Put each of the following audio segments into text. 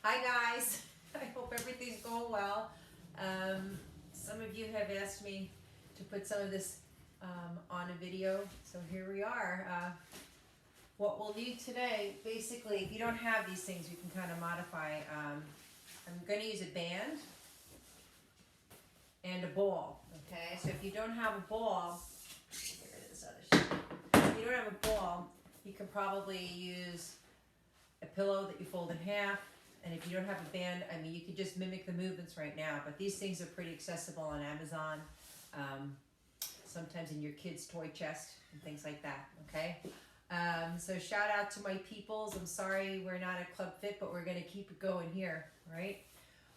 Hi guys, I hope everything's going well. Some of you have asked me to put some of this on a video, so here we are. What we'll need today, basically, if you don't have these things, you can kind of modify. I'm going to use a band and a ball, okay? So if you don't have a ball, get rid of this other shit. If you don't have a ball, you can probably use a pillow that you fold in half. And if you don't have a band, I mean, you could just mimic the movements right now, but these things are pretty accessible on Amazon, sometimes in your kid's toy chest and things like that, okay? So shout out to my peoples. I'm sorry we're not at Club Fit, but we're gonna keep it going here, right?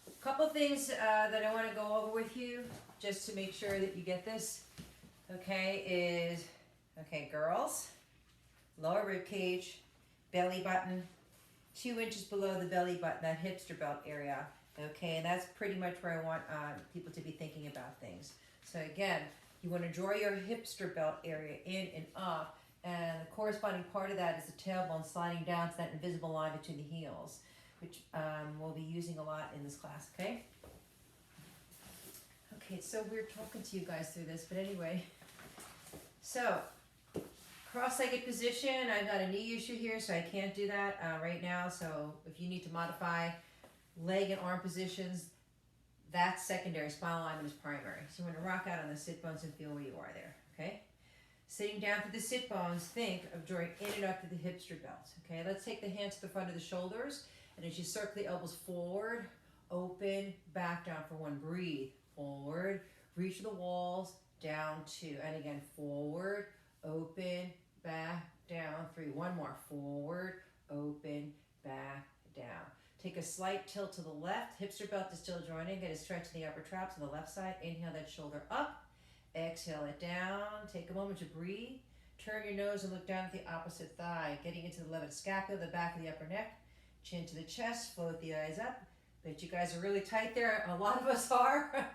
A couple things that I wanna go over with you, just to make sure that you get this, okay, is, okay, girls, lower rib cage, belly button, 2 inches below the belly button, that hipster belt area. Okay, and that's pretty much where I want people to be thinking about things. So again, you want to draw your hipster belt area in and up, and the corresponding part of that is the tailbone sliding down to that invisible line between the heels, which we'll be using a lot in this class, okay? Okay, it's so weird talking to you guys through this, but anyway. So, cross-legged position, I've got a knee issue here, so I can't do that right now. So if you need to modify leg and arm positions, that's secondary. Spinal alignment is primary. So I'm going to rock out on the sit bones and feel where you are there, okay? Sitting down to the sit bones, think of drawing in and up to the hipster belt, okay? Let's take the hands to the front of the shoulders, and as you circle the elbows forward, open, back down for 1. Breathe. Forward, reach the walls, down 2. And again, forward, open, back, down 3. 1 more. Forward, open, back, down. Take a slight tilt to the left. Hipster belt is still joining. Get a stretch in the upper traps on the left side. Inhale that shoulder up. Exhale it down. Take a moment to breathe. Turn your nose and look down at the opposite thigh. Getting into the levator scapula, the back of the upper neck. Chin to the chest. Float the eyes up. Bet you guys are really tight there. A lot of us are.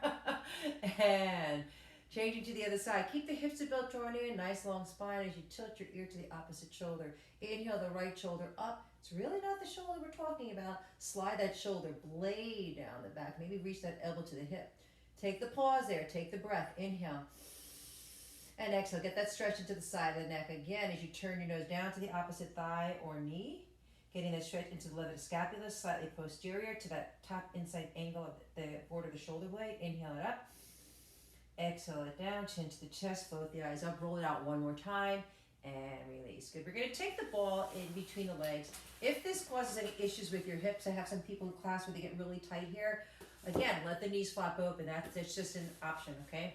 And changing to the other side. Keep the hipster belt drawn in. Nice long spine as you tilt your ear to the opposite shoulder. Inhale the right shoulder up. It's really not the shoulder we're talking about. Slide that shoulder blade down the back. Maybe reach that elbow to the hip. Take the pause there. Take the breath. Inhale. And exhale. Get that stretch into the side of the neck. Again, as you turn your nose down to the opposite thigh or knee. Getting that stretch into the levator scapula, slightly posterior to that top inside angle of the border of the shoulder blade. Inhale it up. Exhale it down, chin to the chest, float the eyes up, roll it out 1 more time, and release. Good. We're going to take the ball in between the legs. If this causes any issues with your hips, I have some people in class where they get really tight here. Again, let the knees flop open. That's just an option, okay?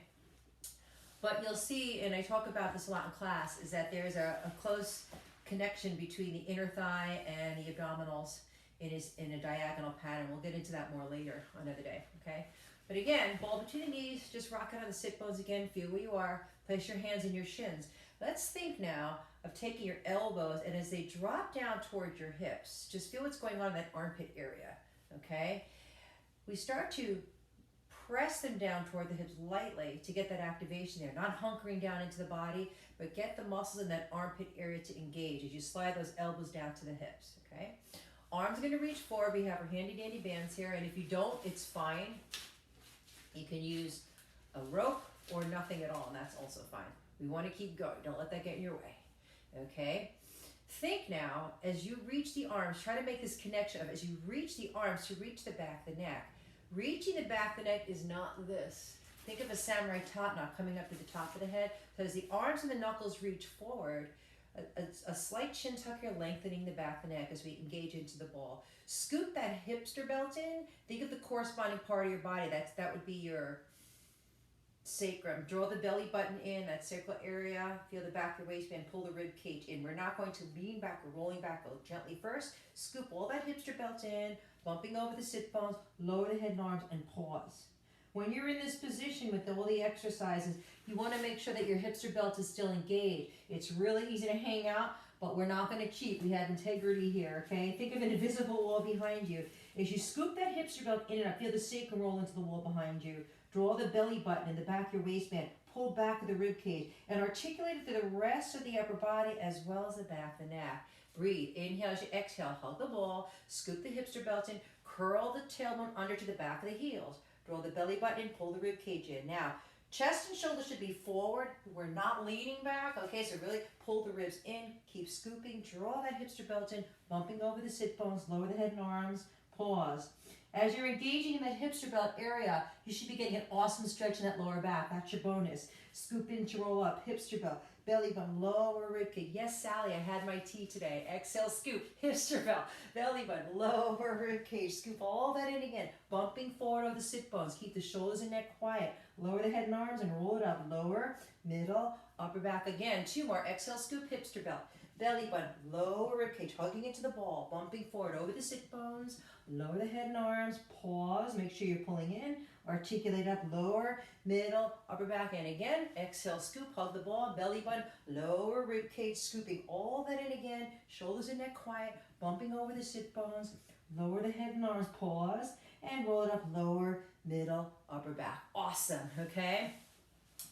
But you'll see, and I talk about this a lot in class, is that there's a close connection between the inner thigh and the abdominals in a diagonal pattern. We'll get into that more later another day, okay? But again, ball between the knees, just rock it on the sit bones again, feel where you are, place your hands in your shins. Let's think now of taking your elbows, and as they drop down towards your hips, just feel what's going on in that armpit area, okay? We start to press them down toward the hips lightly to get that activation there, not hunkering down into the body, but get the muscles in that armpit area to engage as you slide those elbows down to the hips, okay? Arms are going to reach forward. We have our handy dandy bands here, and if you don't, it's fine. You can use a rope or nothing at all, and that's also fine. We want to keep going. Don't let that get in your way, okay? Think now, as you reach the arms, try to make this connection of as you reach the arms to reach the back of the neck. Reaching the back of the neck is not this. Think of a samurai top knot coming up to the top of the head. So as the arms and the knuckles reach forward, a slight chin tuck here, lengthening the back of the neck as we engage into the ball. Scoop that hipster belt in. Think of the corresponding part of your body. That would be your sacrum. Draw the belly button in, that sacral area. Feel the back of your waistband. Pull the rib cage in. We're not going to lean back or rolling back. Go gently first. Scoop all that hipster belt in, bumping over the sit bones. Lower the head and arms and pause. When you're in this position with all the exercises, you want to make sure that your hipster belt is still engaged. It's really easy to hang out, but we're not going to cheat. We have integrity here, okay? Think of an invisible wall behind you. As you scoop that hipster belt in and up, feel the sacrum roll into the wall behind you. Draw the belly button in the back of your waistband. Pull back of the rib cage and articulate it through the rest of the upper body as well as the back of the neck. Breathe. Inhale as you exhale. Hug the ball. Scoop the hipster belt in. Curl the tailbone under to the back of the heels. Draw the belly button in. Pull the rib cage in. Now, chest and shoulders should be forward. We're not leaning back. Okay, so really pull the ribs in. Keep scooping. Draw that hipster belt in. Bumping over the sit bones. Lower the head and arms. Pause. As you're engaging in that hipster belt area, you should be getting an awesome stretch in that lower back. That's your bonus. Scoop in to roll up. Hipster belt. Belly button, lower rib cage. Yes, Sally, I had my tea today. Exhale, scoop, hipster belt, belly button, lower rib cage. Scoop all that in again. Bumping forward over the sit bones. Keep the shoulders and neck quiet. Lower the head and arms and roll it up. Lower, middle, upper back again. 2 more. Exhale, scoop, hipster belt. Belly button, lower rib cage, hugging into the ball. Bumping forward over the sit bones. Lower the head and arms. Pause. Make sure you're pulling in. Articulate up, lower, middle, upper back, and again. Exhale, scoop, hug the ball, belly button, lower rib cage, scooping all that in again. Shoulders and neck quiet, bumping over the sit bones. Lower the head and arms, pause, and roll it up, lower, middle, upper back. Awesome, okay?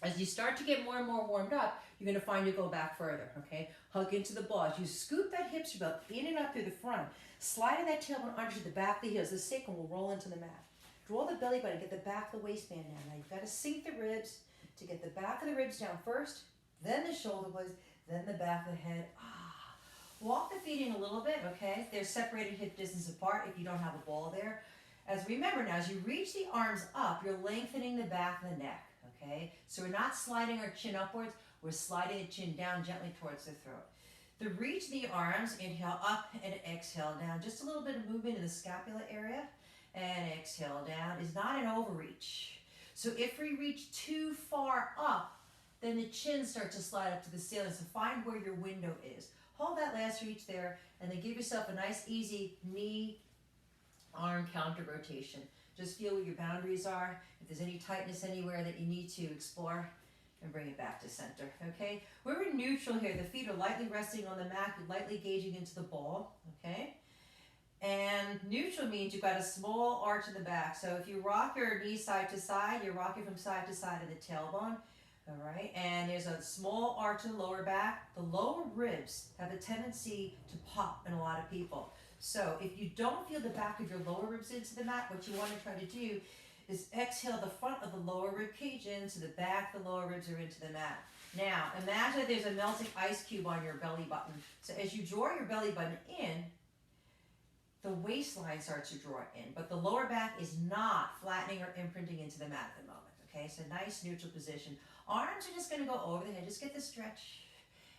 As you start to get more and more warmed up, you're going to find you go back further, okay? Hug into the ball. As you scoop that hipster belt in and up through the front, sliding that tailbone under to the back of the heels. The sacrum will roll into the mat. Draw the belly button, get the back of the waistband down. Now you've got to sink the ribs to get the back of the ribs down first, then the shoulder blades, then the back of the head. Walk the feet in a little bit, okay? They're separated hip distance apart if you don't have a ball there. Remember now, as you reach the arms up, you're lengthening the back of the neck, okay? So we're not sliding our chin upwards, we're sliding the chin down gently towards the throat. The reach the arms, inhale up and exhale down. Just a little bit of movement in the scapula area. And exhale down is not an overreach. So if we reach too far up, then the chin starts to slide up to the ceiling. So find where your window is. Hold that last reach there, and then give yourself a nice, easy knee, arm counter rotation. Just feel what your boundaries are. If there's any tightness anywhere that you need to explore, and bring it back to center, okay? We're in neutral here. The feet are lightly resting on the mat, lightly gazing into the ball, okay? And neutral means you've got a small arch in the back. So if you rock your knees side to side, you're rocking from side to side of the tailbone. All right, and there's a small arch in the lower back. The lower ribs have a tendency to pop in a lot of people. So if you don't feel the back of your lower ribs into the mat, what you want to try to do is exhale the front of the lower rib cage in so the back of the lower ribs are into the mat. Now, imagine there's a melting ice cube on your belly button. So as you draw your belly button in, the waistline starts to draw in, but the lower back is not flattening or imprinting into the mat at the moment, okay? So nice neutral position. Arms are just gonna go over the head, just get the stretch,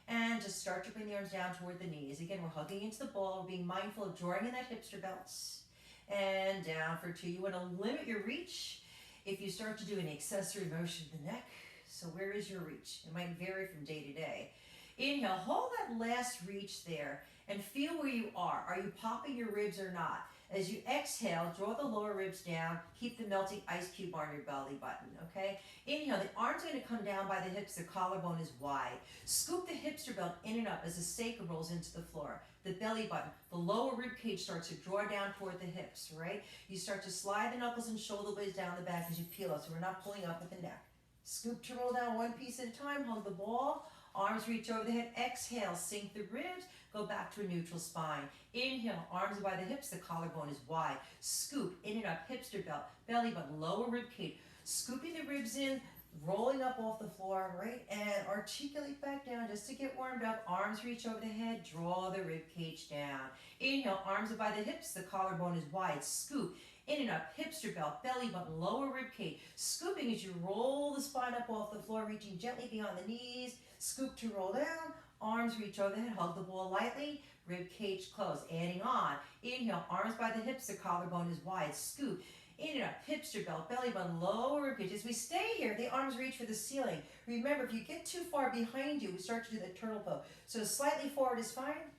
and just start to bring the arms down toward the knees. Again, we're hugging into the ball, we're being mindful of drawing in that hipster belts, and down for 2. You wanna limit your reach if you start to do an accessory motion of the neck. So where is your reach? It might vary from day to day. Inhale, hold that last reach there, and feel where you are. Are you popping your ribs or not? As you exhale, draw the lower ribs down. Keep the melting ice cube on your belly button, okay? Inhale, the arms are gonna come down by the hips. The collarbone is wide. Scoop the hipster belt in and up as the sacrum rolls into the floor. The belly button, the lower rib cage starts to draw down toward the hips, right? You start to slide the knuckles and shoulder blades down the back as you peel up, so we're not pulling up with the neck. Scoop to roll down one piece at a time. Hold the ball. Arms reach over the head. Exhale, sink the ribs. Go back to a neutral spine. Inhale, arms are by the hips. The collarbone is wide. Scoop in and up, hipster belt, belly button, lower rib cage. Scooping the ribs in, rolling up off the floor, right? And articulate back down just to get warmed up. Arms reach over the head. Draw the rib cage down. Inhale, arms are by the hips. The collarbone is wide. Scoop in and up, hipster belt, belly button, lower rib cage. Scooping as you roll the spine up off the floor, reaching gently beyond the knees. Scoop to roll down. Arms reach over the head, hug the ball lightly, rib cage closed. Adding on. Inhale, arms by the hips, the collarbone is wide. Scoop, in and up, hipster belt, belly button, lower rib cage. As we stay here, the arms reach for the ceiling. Remember, if you get too far behind you, we start to do the turtle pose. So slightly forward is fine.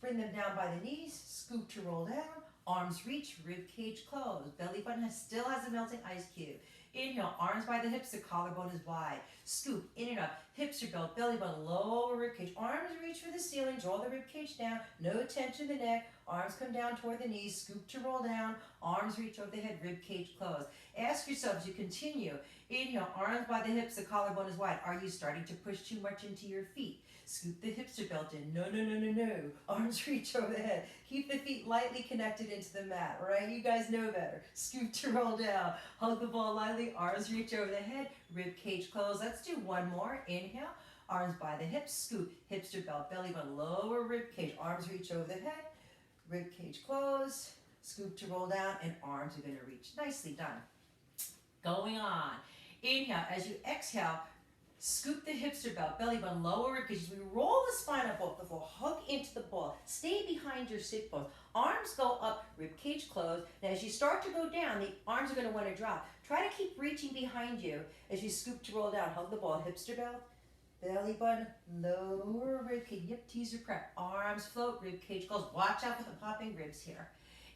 Bring them down by the knees, scoop to roll down. Arms reach, rib cage closed. Belly button still has a melting ice cube. Inhale, arms by the hips, the collarbone is wide. Scoop, in and up, hipster belt, belly button, lower rib cage. Arms reach for the ceiling, draw the rib cage down, no tension in the neck. arms come down toward the knees, scoop to roll down, arms reach over the head, rib cage close. Ask yourself as you continue, inhale, arms by the hips, the collarbone is wide. Are you starting to push too much into your feet? Scoop the hips belt in. No, no, no, no, no. Arms reach over the head. Keep the feet lightly connected into the mat, right? You guys know better. Scoop to roll down. Hug the ball lightly. Arms reach over the head. Rib cage close. Let's do one more. Inhale. Arms by the hips. Scoop. Hips to belt. Belly button. Lower rib cage. Arms reach over the head. Rib cage close. Scoop to roll down. And arms are going to reach. Nicely done. Going on. Inhale. As you exhale, scoop the hips to belt, belly button, lower rib cage. We roll the spine up off the floor, hug into the ball, stay behind your sit bones. Arms go up, rib cage closed. Now as you start to go down, the arms are going to want to drop. Try to keep reaching behind you as you scoop to roll down. Hug the ball, hips to belt, belly button, lower rib cage. Yep, teaser prep. Arms float, rib cage closed. Watch out for the popping ribs here.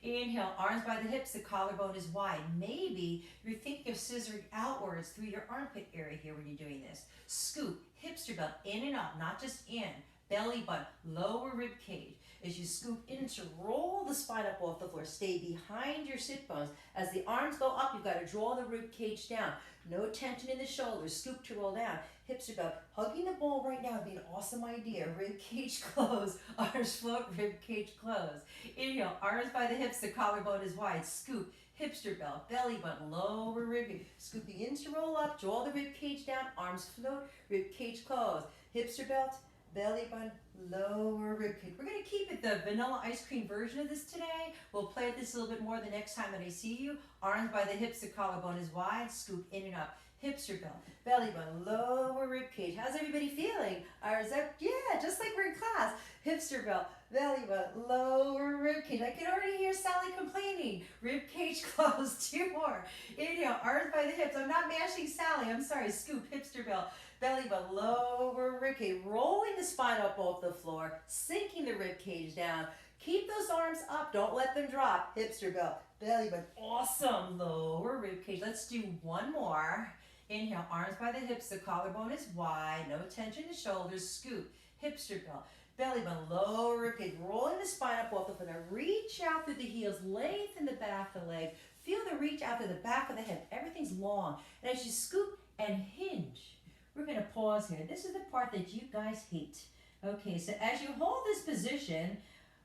Inhale, arms by the hips, the collarbone is wide. Maybe you're thinking of scissoring outwards through your armpit area here when you're doing this. Scoop, hips to belt, in and up, not just in. Belly button, lower rib cage. As you scoop in to roll the spine up off the floor, stay behind your sit bones. As the arms go up, you've got to draw the rib cage down. No tension in the shoulders, scoop to roll down. Hips to belt. Hugging the ball right now would be an awesome idea. Rib cage close, arms float, rib cage close. Inhale, arms by the hips, the collarbone is wide. Scoop, hips to belt, belly button, lower rib cage. Scooping in to roll up, draw the rib cage down, arms float, rib cage close. Hips to belt, belly button, lower rib cage. We're going to keep it the vanilla ice cream version of this today. We'll play with this a little bit more the next time that I see you. Arms by the hips, the collarbone is wide. Scoop in and up. Hips to belt, belly button, lower rib cage. How's everybody feeling? Or is that, yeah, just like we're in class. Hips to belt, belly button, lower rib cage. I can already hear Sally complaining. Rib cage closed. Two more. Inhale, arms by the hips. I'm not mashing Sally. I'm sorry. Scoop, hips to belt, belly button, lower rib cage. Rolling the spine up off the floor, sinking the rib cage down. Keep those arms up. Don't let them drop. Hips to belt, belly button. Awesome. Lower rib cage. Let's do one more. Inhale, arms by the hips, the collarbone is wide, no tension in the shoulders, scoop, hips to belt, belly button, lower rib cage, rolling the spine up off the floor. Now reach out through the heels, lengthen the back of the leg, feel the reach out to the back of the hip, everything's long. And as you scoop and hinge, we're gonna pause here. This is the part that you guys hate. Okay, so as you hold this position,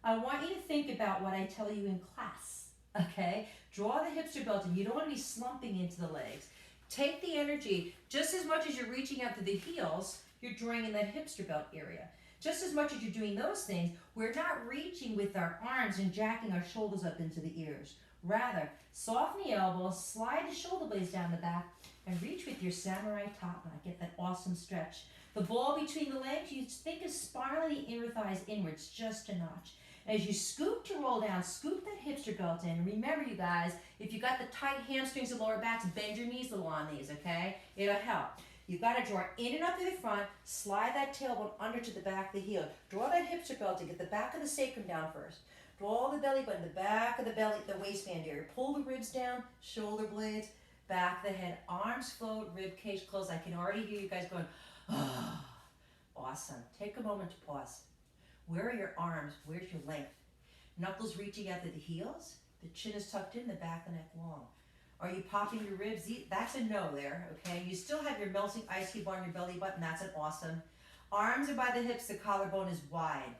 I want you to think about what I tell you in class, okay? Draw the hips to belt, and you don't wanna be slumping into the legs. Take the energy, just as much as you're reaching out to the heels, you're drawing in that hipster belt area. Just as much as you're doing those things, we're not reaching with our arms and jacking our shoulders up into the ears. Rather, soften the elbows, slide the shoulder blades down the back, and reach with your samurai top knot. Get that awesome stretch. The ball between the legs, you think of spiraling the inner thighs inwards just a notch. As you scoop to roll down, scoop that hipster belt in. Remember, you guys, if you got the tight hamstrings and lower backs, bend your knees a little on these, okay? It'll help. You've got to draw in and up to the front, slide that tailbone under to the back of the heel. Draw that hipster belt to get the back of the sacrum down first. Draw the belly button, the back of the belly, the waistband area. Pull the ribs down, shoulder blades, back of the head, arms float, rib cage closed. I can already hear you guys going, oh, awesome. Take a moment to pause. Where are your arms? Where's your length? Knuckles reaching out to the heels. The chin is tucked in, the back of the neck long. Are you popping your ribs? That's a no there, okay? You still have your melting ice cube on your belly button. That's an awesome. Arms are by the hips. The collarbone is wide.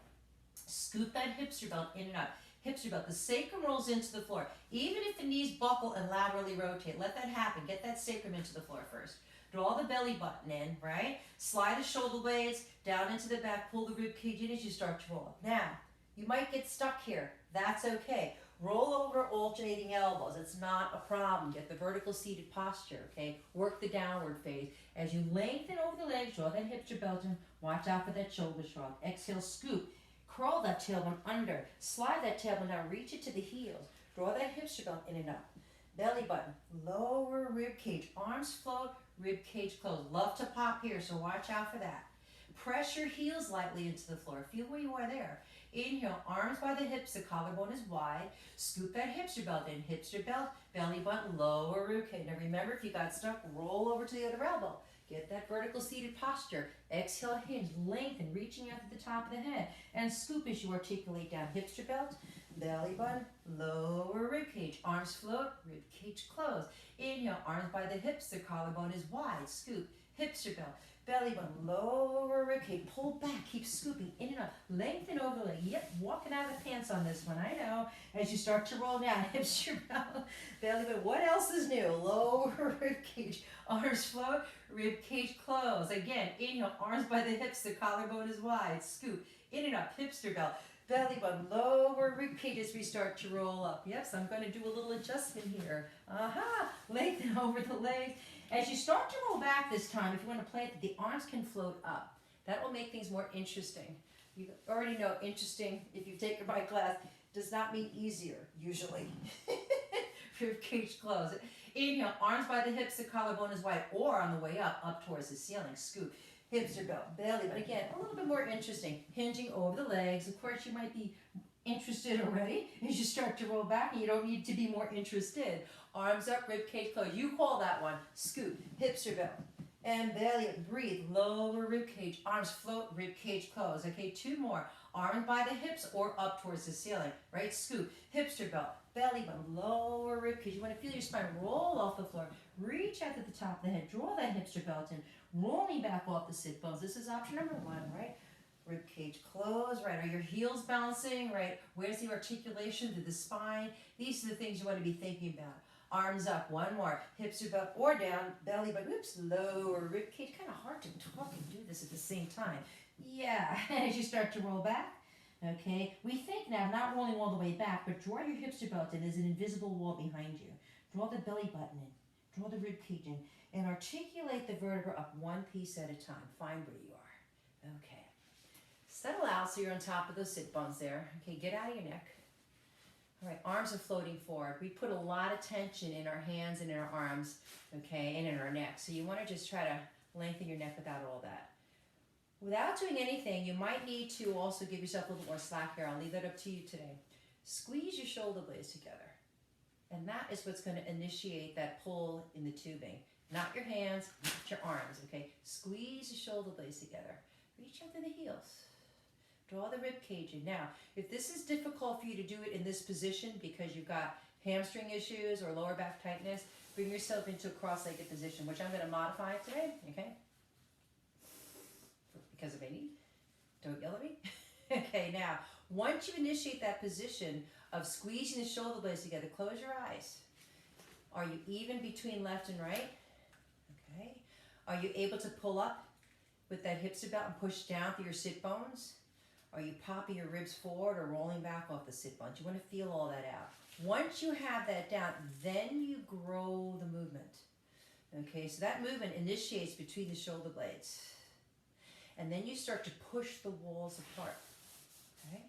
Scoop that hipster belt in and up. Hipster belt. The sacrum rolls into the floor. Even if the knees buckle and laterally rotate, let that happen. Get that sacrum into the floor first. Draw the belly button in, right? Slide the shoulder blades down into the back. Pull the rib cage in as you start to roll. Now, you might get stuck here. That's okay. Roll over alternating elbows. It's not a problem. Get the vertical seated posture, okay? Work the downward phase. As you lengthen over the legs, draw that hipster belt in. Watch out for that shoulder shrug. Exhale, scoop. Curl that tailbone under. Slide that tailbone down. Reach it to the heels. Draw that hipster belt in and up. Belly button. Lower rib cage. Arms float. Rib cage closed. Love to pop here, so watch out for that. Press your heels lightly into the floor. Feel where you are there. Inhale, arms by the hips, the collarbone is wide. Scoop that hipster belt in. Hipster belt, belly button, lower rib cage. Now remember, if you got stuck, roll over to the other elbow. Get that vertical seated posture. Exhale, hinge, lengthen, reaching out to the top of the head. And scoop as you articulate down. Hipster belt, belly button, lower rib cage, arms float, rib cage close. Inhale, arms by the hips, the collarbone is wide, scoop, hips are belt, belly button, lower rib cage, pull back, keep scooping, in and up, lengthen over the leg. Yep, walking out of the pants on this one, I know. As you start to roll down, hips are belt, belly button. What else is new? Lower rib cage, arms float, rib cage close. Again, inhale, arms by the hips, the collarbone is wide, scoop, in and up, hips are belt. Belly button, lower rib cage as we start to roll up. Yes, I'm going to do a little adjustment here. Aha, lengthen over the legs. As you start to roll back this time, if you want to plant it, the arms can float up. That will make things more interesting. You already know interesting, if you've taken my class, does not mean easier, usually. Rib cage close. Inhale, arms by the hips, the collarbone is wide, or on the way up towards the ceiling, scoop. Hips are belt, belly, but again, a little bit more interesting. Hinging over the legs. Of course, you might be interested already as you start to roll back, and you don't need to be more interested. Arms up, rib cage close. You call that one. Scoop, hips are belt, and belly up. Breathe, lower rib cage. Arms float, rib cage close. Okay, 2 more. Arms by the hips or up towards the ceiling. Right, scoop, hips are belt, belly button, lower rib cage. You want to feel your spine roll off the floor. Reach out to the top of the head. Draw that hipster belt in. Rolling back off the sit bones. This is option number 1, right? Rib cage close, right? Are your heels bouncing, right? Where's the articulation through the spine? These are the things you want to be thinking about. Arms up, 1 more. Hips are up or down, belly button, oops, lower rib cage. Kind of hard to talk and do this at the same time. Yeah, as you start to roll back. Okay, we think now, not rolling all the way back, but draw your hipster belt in. There's an invisible wall behind you. Draw the belly button in. Draw the rib cage in. And articulate the vertebra up 1 piece at a time. Find where you are. Okay. Settle out so you're on top of those sit bones there. Okay, get out of your neck. All right, arms are floating forward. We put a lot of tension in our hands and in our arms, okay, and in our neck. So you want to just try to lengthen your neck without all that. Without doing anything, you might need to also give yourself a little bit more slack here. I'll leave that up to you today. Squeeze your shoulder blades together. And that is what's going to initiate that pull in the tubing. Not your hands, not your arms, okay? Squeeze the shoulder blades together. Reach out to the heels. Draw the rib cage in. Now, if this is difficult for you to do it in this position because you've got hamstring issues or lower back tightness, bring yourself into a cross-legged position, which I'm going to modify today, okay? Because of my need. Don't yell at me. Okay, now, once you initiate that position of squeezing the shoulder blades together, close your eyes. Are you even between left and right? Okay. Are you able to pull up with that hipster belt and push down through your sit bones? Are you popping your ribs forward or rolling back off the sit bones? You want to feel all that out. Once you have that down, then you grow the movement. Okay, so that movement initiates between the shoulder blades. And then you start to push the walls apart. Okay?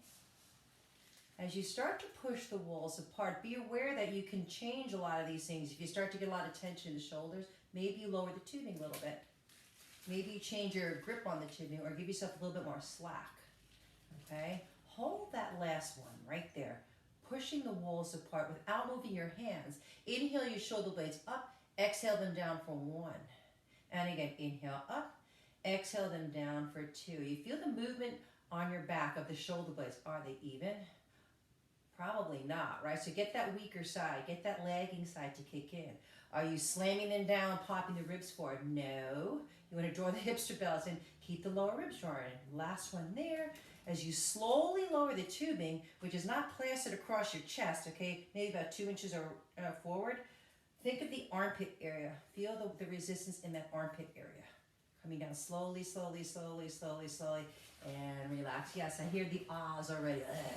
As you start to push the walls apart, be aware that you can change a lot of these things. If you start to get a lot of tension in the shoulders, maybe you lower the tubing a little bit. Maybe you change your grip on the tubing or give yourself a little bit more slack. Okay? Hold that last one right there, pushing the walls apart without moving your hands. Inhale your shoulder blades up, exhale them down for 1. And again, inhale up, exhale them down for 2. You feel the movement on your back of the shoulder blades. Are they even? Probably not, right? So get that weaker side, get that lagging side to kick in. Are you slamming them down, popping the ribs forward? No. You want to draw the hipster belts in, keep the lower ribs drawn in. Last one there. As you slowly lower the tubing, which is not plastered across your chest, okay, maybe about 2 inches or forward, think of the armpit area. Feel the resistance in that armpit area. Coming down slowly, slowly, slowly, slowly, slowly, and relax. Yes, I hear the ahs already. Ugh.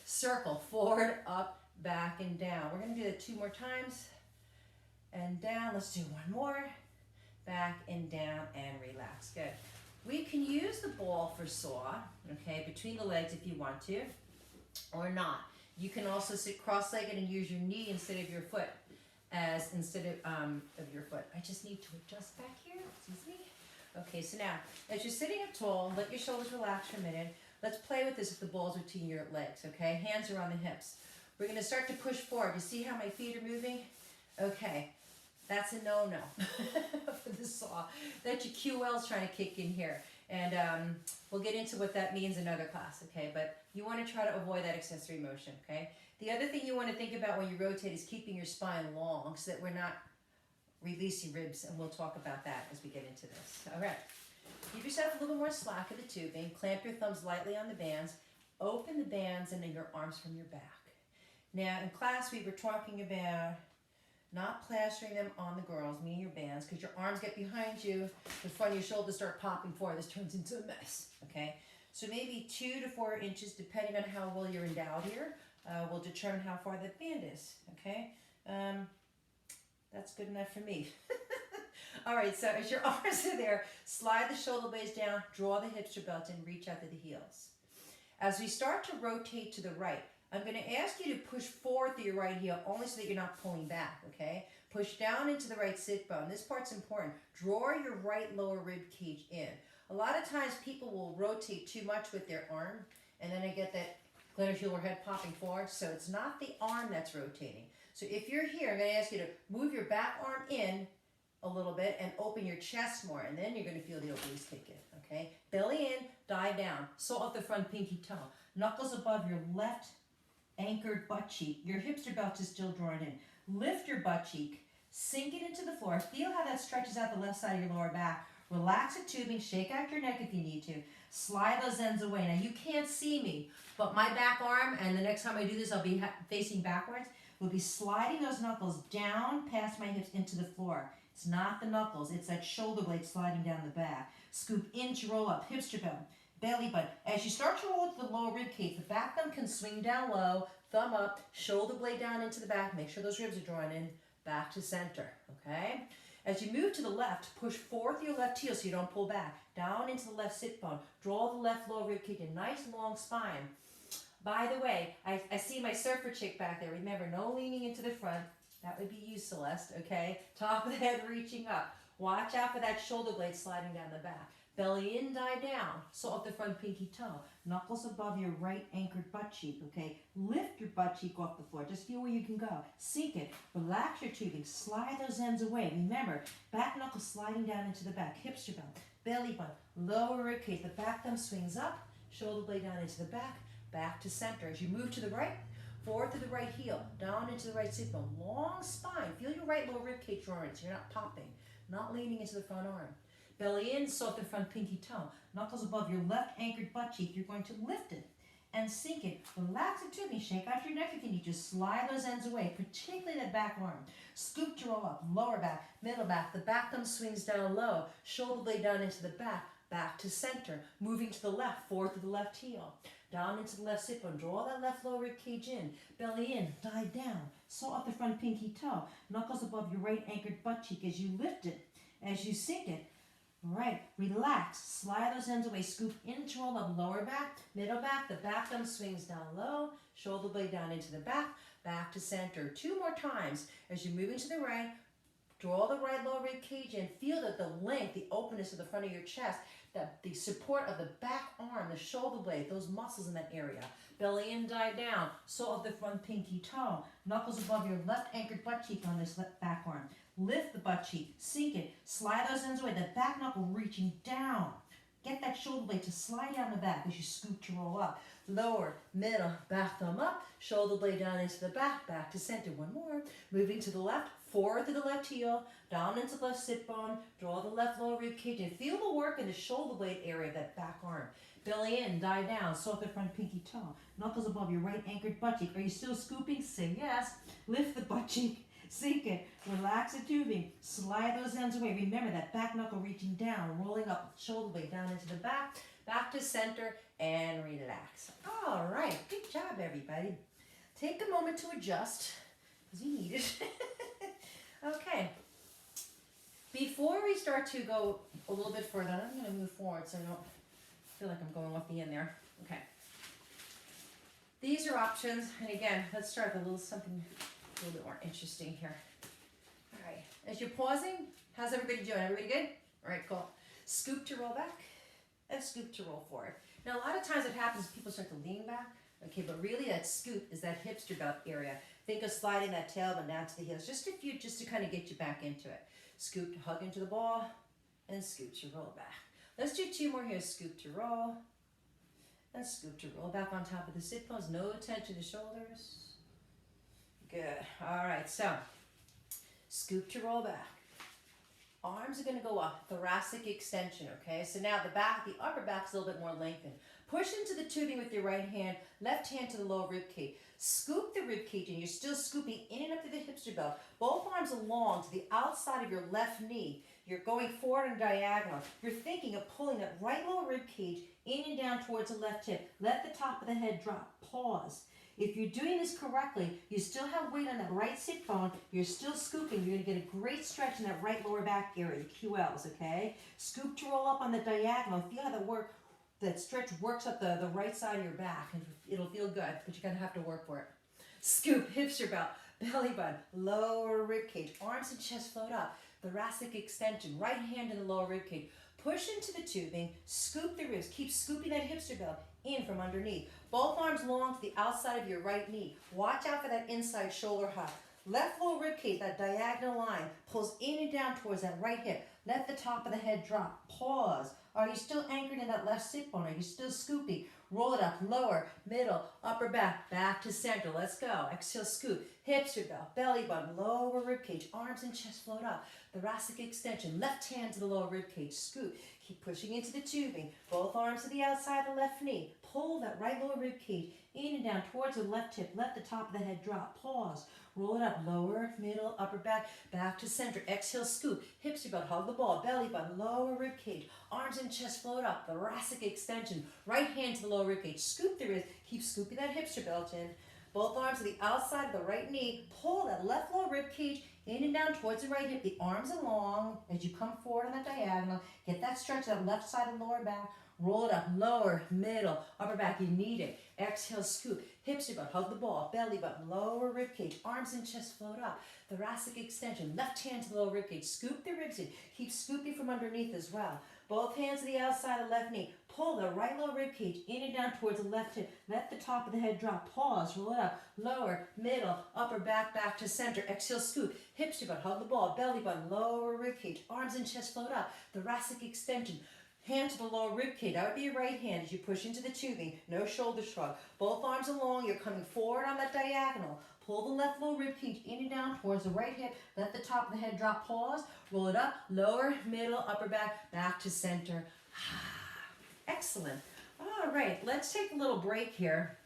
Circle, forward, up, back, and down. We're going to do that 2 more times. And down. Let's do 1 more. Back and down and relax. Good. We can use the ball for saw, okay, between the legs if you want to, or not. You can also sit cross-legged and use your knee instead of your foot, instead of your foot. I just need to adjust back here. Excuse me. Okay, so now, as you're sitting up tall, let your shoulders relax for a minute. Let's play with this if the ball's between your legs, okay? Hands are on the hips. We're going to start to push forward. You see how my feet are moving? Okay, that's a no-no for the saw. That your QL's trying to kick in here. And we'll get into what that means in another class, okay? But you want to try to avoid that accessory motion, okay? The other thing you want to think about when you rotate is keeping your spine long so that we're not releasing ribs, and we'll talk about that as we get into this. All right. Give yourself a little more slack in the tubing. Clamp your thumbs lightly on the bands. Open the bands and then your arms from your back. Now, in class, we were talking about not plastering them on the girls, meaning your bands, because your arms get behind you, the front of your shoulders start popping forward. This turns into a mess, okay? So maybe 2 to 4 inches, depending on how well you're endowed here, will determine how far that band is, okay? That's good enough for me. All right, so as your arms are there, slide the shoulder blades down, draw the hips to belt, and reach out to the heels. As we start to rotate to the right, I'm going to ask you to push forward through your right heel, only so that you're not pulling back, okay? Push down into the right sit bone. This part's important. Draw your right lower rib cage in. A lot of times people will rotate too much with their arm, and then I get that glenohumeral head popping forward, so it's not the arm that's rotating. So if you're here, I'm going to ask you to move your back arm in a little bit and open your chest more, and then you're going to feel the obliques kick in, okay? Belly in, dive down, sole off the front pinky toe, knuckles above your left anchored butt cheek. Your hipster belt is still drawn in. Lift your butt cheek, sink it into the floor. Feel how that stretches out the left side of your lower back. Relax the tubing, shake out your neck if you need to. Slide those ends away. Now you can't see me, but my back arm, and the next time I do this, I'll be facing backwards, will be sliding those knuckles down past my hips into the floor. It's not the knuckles, it's that shoulder blade sliding down the back. Scoop in to roll up, hipster belt, belly button. As you start to roll to the lower rib cage, the back thumb can swing down low, thumb up, shoulder blade down into the back. Make sure those ribs are drawn in, back to center, okay? As you move to the left, push forward with your left heel so you don't pull back. Down into the left sit bone. Draw the left lower rib cage in, nice long spine. By the way, I see my surfer chick back there. Remember, no leaning into the front. That would be you, Celeste, okay? Top of the head reaching up. Watch out for that shoulder blade sliding down the back. Belly in, dive down. Sole off the front pinky toe. Knuckles above your right anchored butt cheek, okay? Lift your butt cheek off the floor. Just feel where you can go. Sink it. Relax your tubing. Slide those ends away. Remember, back knuckle sliding down into the back. Hipster belt. Belly button. Lower rib cage. The back thumb swings up. Shoulder blade down into the back. Back to center. As you move to the right, forward to the right heel. Down into the right sit bone. Long spine. Feel your right lower rib cage drawing so you're not popping. Not leaning into the front arm. Belly in, soft the front pinky toe. Knuckles above your left anchored butt cheek. You're going to lift it and sink it. Relax the tubing. Shake out your neck if you need to. Slide those ends away, particularly that back arm. Scoop to roll up. Lower back, middle back. The back thumb swings down low. Shoulder blade down into the back. Back to center. Moving to the left, forward to the left heel. Down into the left sit bone. Draw that left lower rib cage in. Belly in, dive down. Saw up the front pinky toe. Knuckles above your right anchored butt cheek as you lift it. As you sink it. All right, relax. Slide those ends away. Scoop in to roll up. Lower back, middle back. The back thumb swings down low. Shoulder blade down into the back. Back to center. 2 more times. As you move into the right, draw the right lower rib cage in. Feel that the length, the openness of the front of your chest, that the support of the back arm, the shoulder blade, those muscles in that area. Belly in, dive down. Sole of the front pinky toe. Knuckles above your left anchored butt cheek on this left back arm. Lift the butt cheek. Sink it. Slide those ends away. The back knuckle reaching down. Get that shoulder blade to slide down the back as you scoop to roll up. Lower, middle, back thumb up. Shoulder blade down into the back. Back to center. 1 more. Moving to the left. Forward to the left heel, down into the left sit bone, draw the left lower rib cage in. Feel the work in the shoulder blade area of that back arm. Belly in, dive down, soft the front pinky toe. Knuckles above your right anchored butt cheek. Are you still scooping? Say yes. Lift the butt cheek, sink it, relax the tubing, slide those ends away. Remember that back knuckle reaching down, rolling up, shoulder blade down into the back to center, and relax. All right, good job, everybody. Take a moment to adjust, because you need it. Okay, before we start to go a little bit further, I'm going to move forward so I don't feel like I'm going off the end there. Okay, these are options, and again, let's start with a little something a little bit more interesting here. All right, as you're pausing, how's everybody doing? Everybody good? All right, cool. Scoop to roll back, and scoop to roll forward. Now, a lot of times what happens is people start to lean back, okay, but really that scoop is that hipster belt area. Think of sliding that tailbone down to the heels, just to kind of get you back into it. Scoop to hug into the ball, and scoop to roll back. Let's do 2 more here. Scoop to roll. And scoop to roll back on top of the sit bones. No tension to the shoulders. Good. All right, so scoop to roll back. Arms are going to go up, thoracic extension, okay? So now the upper back's a little bit more lengthened. Push into the tubing with your right hand, left hand to the lower rib cage. Scoop the rib cage, and you're still scooping in and up to the hipster belt. Both arms along to the outside of your left knee. You're going forward and diagonal. You're thinking of pulling that right lower rib cage in and down towards the left hip. Let the top of the head drop. Pause. If you're doing this correctly, you still have weight on that right sit bone, you're still scooping, you're going to get a great stretch in that right lower back area, the QLs, okay? Scoop to roll up on the diagonal. Feel how that stretch works up the right side of your back, and it'll feel good, but you're going to have to work for it. Scoop, hipster belt, belly button, lower rib cage, arms and chest float up, thoracic extension, right hand in the lower rib cage. Push into the tubing, scoop the ribs, keep scooping that hipster belt in from underneath. Both arms long to the outside of your right knee. Watch out for that inside shoulder high. Left lower rib cage, that diagonal line, pulls in and down towards that right hip. Let the top of the head drop. Pause. Are you still anchored in that left sit bone? Are you still scooping? Roll it up, lower, middle, upper back, back to center. Let's go. Exhale, scoop. Hipster belt, belly button, lower rib cage, arms and chest float up. Thoracic extension, left hand to the lower rib cage, scoop. Keep pushing into the tubing. Both arms to the outside of the left knee. Pull that right lower rib cage in and down towards the left hip. Let the top of the head drop. Pause. Roll it up, lower, middle, upper back, back to center. Exhale, scoop. Hipster belt, hug the ball, belly button, lower rib cage, arms and chest float up. Thoracic extension, right hand to the lower rib cage. Scoop the wrist. Keep scooping that hipster belt in. Both arms to the outside of the right knee. Pull that left lower rib cage in and down towards the right hip. The arms along as you come forward on that diagonal. Get that stretch to that left side of the lower back. Roll it up, lower, middle, upper back. You need it. Exhale, scoop. Hipster belt, hug the ball, belly button, lower rib cage, arms and chest float up. Thoracic extension, left hand to the lower rib cage. Scoop the ribs in. Keep scooping from underneath as well. Both hands to the outside of the left knee. Pull the right lower rib cage in and down towards the left hip. Let the top of the head drop. Pause. Roll it up. Lower, middle, upper back, back to center. Exhale, scoop. Hipster belt, hug the ball, belly button, lower rib cage, arms and chest float up. Thoracic extension. Hand to the lower rib cage. That would be your right hand as you push into the tubing. No shoulder shrug. Both arms along. You're coming forward on that diagonal. Pull the left lower rib cage in and down towards the right hip. Let the top of the head drop. Pause. Roll it up. Lower, middle, upper back, back to center. Excellent. All right. Let's take a little break here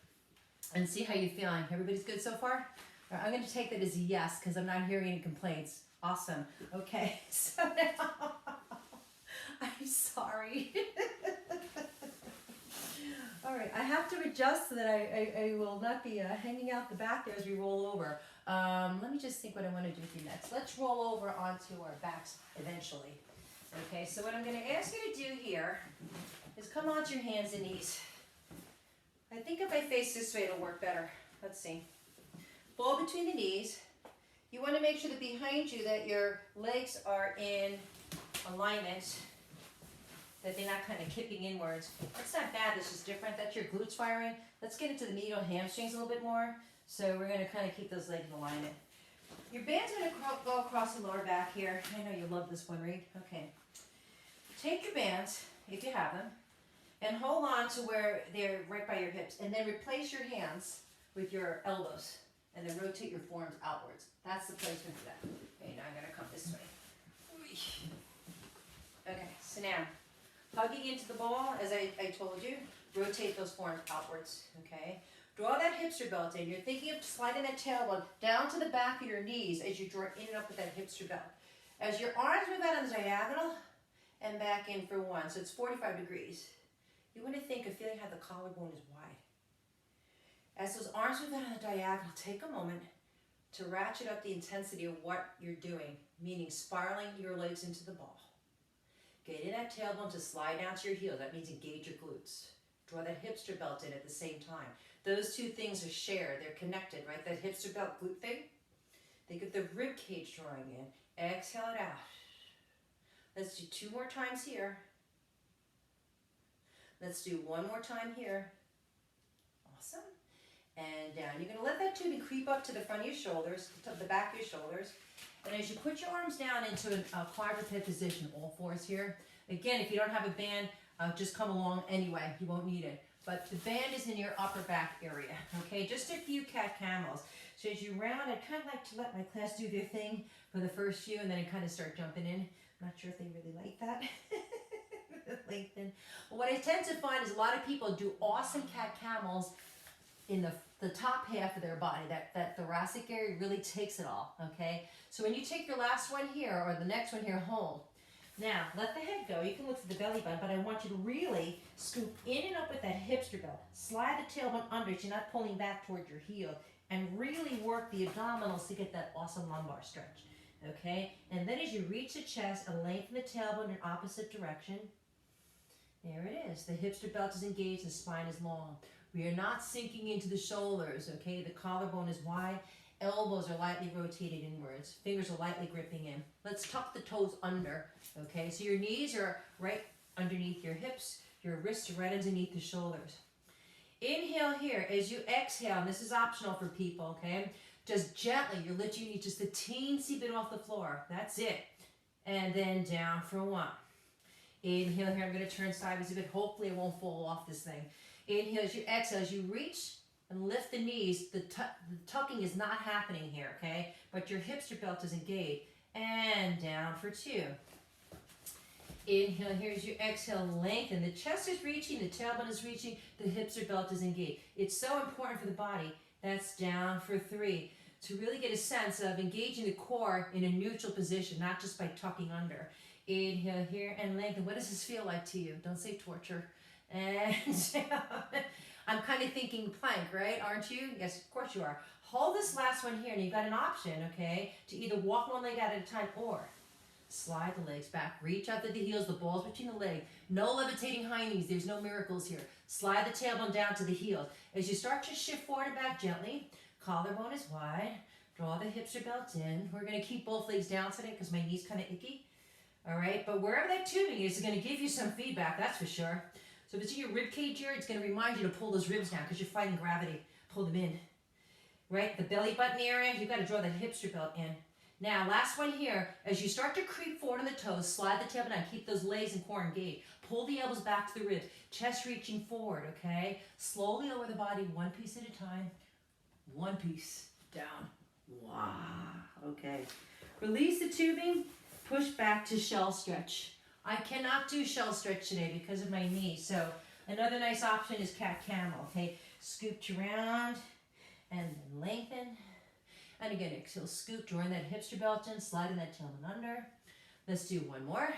and see how you're feeling. Everybody's good so far? All right, I'm going to take that as a yes because I'm not hearing any complaints. Awesome. Okay. So now... I'm sorry. All right, I have to adjust so that I will not be hanging out the back there as we roll over. Let me just think what I want to do with you next. Let's roll over onto our backs eventually. Okay, so what I'm going to ask you to do here is come onto your hands and knees. I think if I face this way, it'll work better. Let's see. Ball between the knees. You want to make sure that behind you that your legs are in alignment, that they're not kind of kipping inwards. That's not bad, this is different. That's your glutes firing. Let's get into the medial hamstrings a little bit more. So we're gonna kind of keep those legs in alignment. Your band's gonna go across the lower back here. I know you love this one, Reed. Okay. Take your bands, if you have them, and hold on to where they're right by your hips. And then replace your hands with your elbows. And then rotate your forearms outwards. That's the placement for that. Okay, now I'm gonna come this way. Okay, so now, hugging into the ball, as I told you, rotate those forearms outwards, okay? Draw that hipster belt in. You're thinking of sliding that tailbone down to the back of your knees as you draw in and up with that hipster belt. As your arms move out on the diagonal and back in for one, so it's 45 degrees. You want to think of feeling how the collarbone is wide. As those arms move out on the diagonal, take a moment to ratchet up the intensity of what you're doing, meaning spiraling your legs into the ball. Get in that tailbone to slide down to your heel. That means engage your glutes. Draw that hipster belt in at the same time. Those two things are shared. They're connected, right? That hipster belt glute thing. Think of the rib cage drawing in. Exhale it out. Let's do 2 more times here. Let's do 1 more time here. Awesome. And down. You're going to let that tubing creep up to the front of your shoulders, to the back of your shoulders. And as you put your arms down into a quadruped position, all fours here, Again, if you don't have a band, just come along anyway. You won't need it. But the band is in your upper back area, okay? Just a few cat camels. So as you round, I kind of like to let my class do their thing for the first few, and then I kind of start jumping in. I'm not sure if they really like that. Lengthen. But what I tend to find is a lot of people do awesome cat camels in the top half of their body. That thoracic area really takes it all, okay? So when you take your last one here, or the next one here, hold. Now, let the head go. You can look for the belly button, but I want you to really scoop in and up with that hipster belt. Slide the tailbone under so you're not pulling back toward your heel. And really work the abdominals to get that awesome lumbar stretch, okay? And then as you reach the chest and lengthen the tailbone in opposite direction, there it is. The hipster belt is engaged, the spine is long. We are not sinking into the shoulders, okay? The collarbone is wide. Elbows are lightly rotated inwards. Fingers are lightly gripping in. Let's tuck the toes under, okay? So your knees are right underneath your hips. Your wrists are right underneath the shoulders. Inhale here. As you exhale, and this is optional for people, okay? Just gently, you're lifting your knees just a teensy bit off the floor. That's it. And then down for one. Inhale here. I'm going to turn sideways a bit. Hopefully it won't fall off this thing. Inhale as you exhale. As you reach and lift the knees, the tucking is not happening here, okay? But your hipster belt is engaged. And down for two. Inhale here as you exhale, lengthen. The chest is reaching, the tailbone is reaching, the hipster belt is engaged. It's so important for the body. That's down for three. To really get a sense of engaging the core in a neutral position, not just by tucking under. Inhale here and lengthen. What does this feel like to you? Don't say torture. And down. I'm kind of thinking plank, right? Aren't you? Yes, of course you are. Hold this last one here, and you've got an option, okay, to either walk one leg out at a time or slide the legs back. Reach out to the heels, the balls between the legs. No levitating high knees. There's no miracles here. Slide the tailbone down to the heels. As you start to shift forward and back gently, collarbone is wide. Draw the hipster belt in. We're going to keep both legs down today because my knee's kind of icky. All right, but wherever that tubing is going to give you some feedback, that's for sure. So if it's in your rib cage here, it's going to remind you to pull those ribs down because you're fighting gravity. Pull them in. Right, the belly button area, you've got to draw the hipster belt in. Now, last one here. As you start to creep forward on the toes, slide the tailbone down. Keep those legs and core engaged. Pull the elbows back to the ribs. Chest reaching forward, okay? Slowly lower the body one piece at a time. One piece down. Wow. Okay. Release the tubing. Push back to shell stretch. I cannot do shell stretch today because of my knee. So another nice option is cat camel, okay? Scooped around and then lengthen. And again, exhale, scoop, drawing that hipster belt in, sliding that tailbone under. Let's do one more.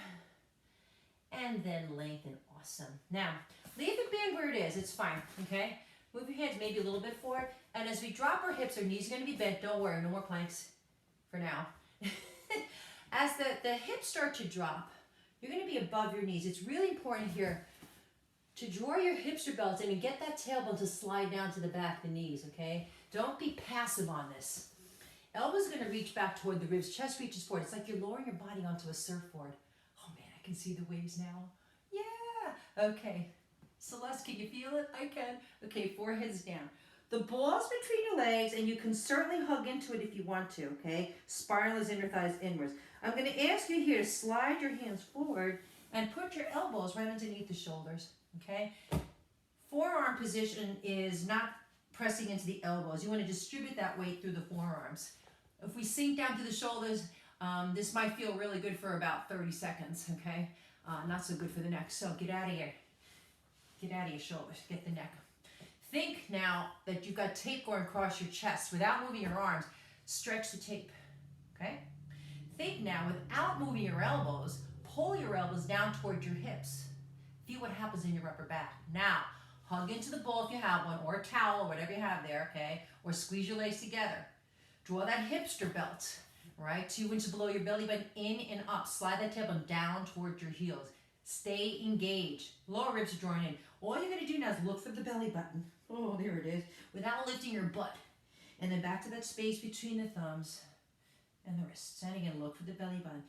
And then lengthen. Awesome. Now, leave the band where it is. It's fine, okay? Move your hands maybe a little bit forward. And as we drop our hips, our knees are going to be bent. Don't worry, no more planks for now. As the hips start to drop, you're going to be above your knees. It's really important here to draw your hipster belt in and get that tailbone to slide down to the back of the knees, okay? Don't be passive on this. Elbows are going to reach back toward the ribs. Chest reaches forward. It's like you're lowering your body onto a surfboard. Oh, man, I can see the waves now. Yeah. Okay. Celeste, can you feel it? I can. Okay, forehead's down. The ball's between your legs, and you can certainly hug into it if you want to, okay? Spiral his inner thighs inwards. I'm going to ask you here to slide your hands forward and put your elbows right underneath the shoulders, okay? Forearm position is not pressing into the elbows. You want to distribute that weight through the forearms. If we sink down to the shoulders, this might feel really good for about 30 seconds, okay? Not so good for the neck. So get out of here. Get out of your shoulders. Get the neck. Think now that you've got tape going across your chest. Without moving your arms, stretch the tape, okay? Think now, without moving your elbows, pull your elbows down toward your hips. Feel what happens in your upper back. Now, hug into the ball if you have one, or a towel, or whatever you have there, okay? Or squeeze your legs together. Draw that hipster belt, right? 2 inches below your belly button, in and up. Slide that tailbone down toward your heels. Stay engaged. Lower ribs are drawn in. All you're going to do now is look for the belly button. Oh, there it is. Without lifting your butt. And then back to that space between the thumbs and the wrists. And again, look for the belly button.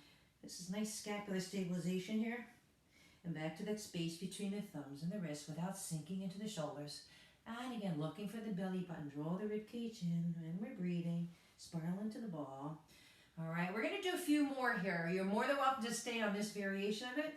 This is nice scapular stabilization here. And back to that space between the thumbs and the wrists without sinking into the shoulders. And again, looking for the belly button. Draw the rib cage in, and we're breathing. Spiral into the ball. All right, we're going to do a few more here. You're more than welcome to stay on this variation of it.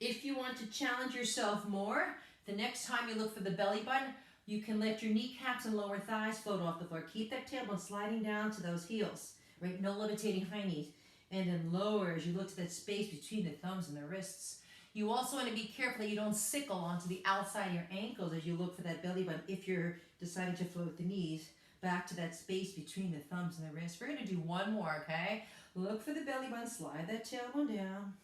If you want to challenge yourself more, the next time you look for the belly button, you can let your kneecaps and lower thighs float off the floor. Keep that tailbone sliding down to those heels, right? No levitating high knees. And then lower as you look to that space between the thumbs and the wrists. You also want to be careful that you don't sickle onto the outside of your ankles as you look for that belly button if you're deciding to float the knees back to that space between the thumbs and the wrists. We're going to do one more, okay? Look for the belly button, slide that tailbone down.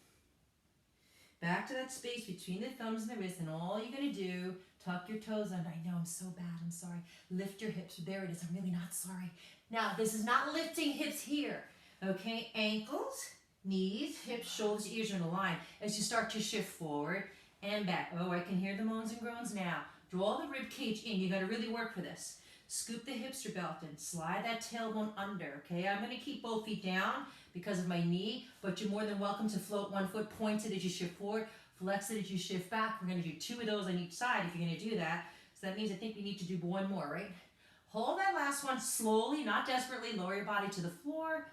Back to that space between the thumbs and the wrists, and all you're going to do, tuck your toes under. I know, I'm so bad, I'm sorry. Lift your hips, there it is, I'm really not sorry. Now, this is not lifting hips here, okay? Ankles, knees, hips, shoulders, ears are in a line as you start to shift forward and back. Oh, I can hear the moans and groans now. Draw the rib cage in, you got to really work for this. Scoop the hipster belt in, slide that tailbone under, okay? I'm going to keep both feet down because of my knee, but you're more than welcome to float one foot pointed as you shift forward, flex it as you shift back. We're going to do 2 of those on each side if you're going to do that. So that means I think we need to do one more, right? Hold that last one slowly, not desperately. Lower your body to the floor.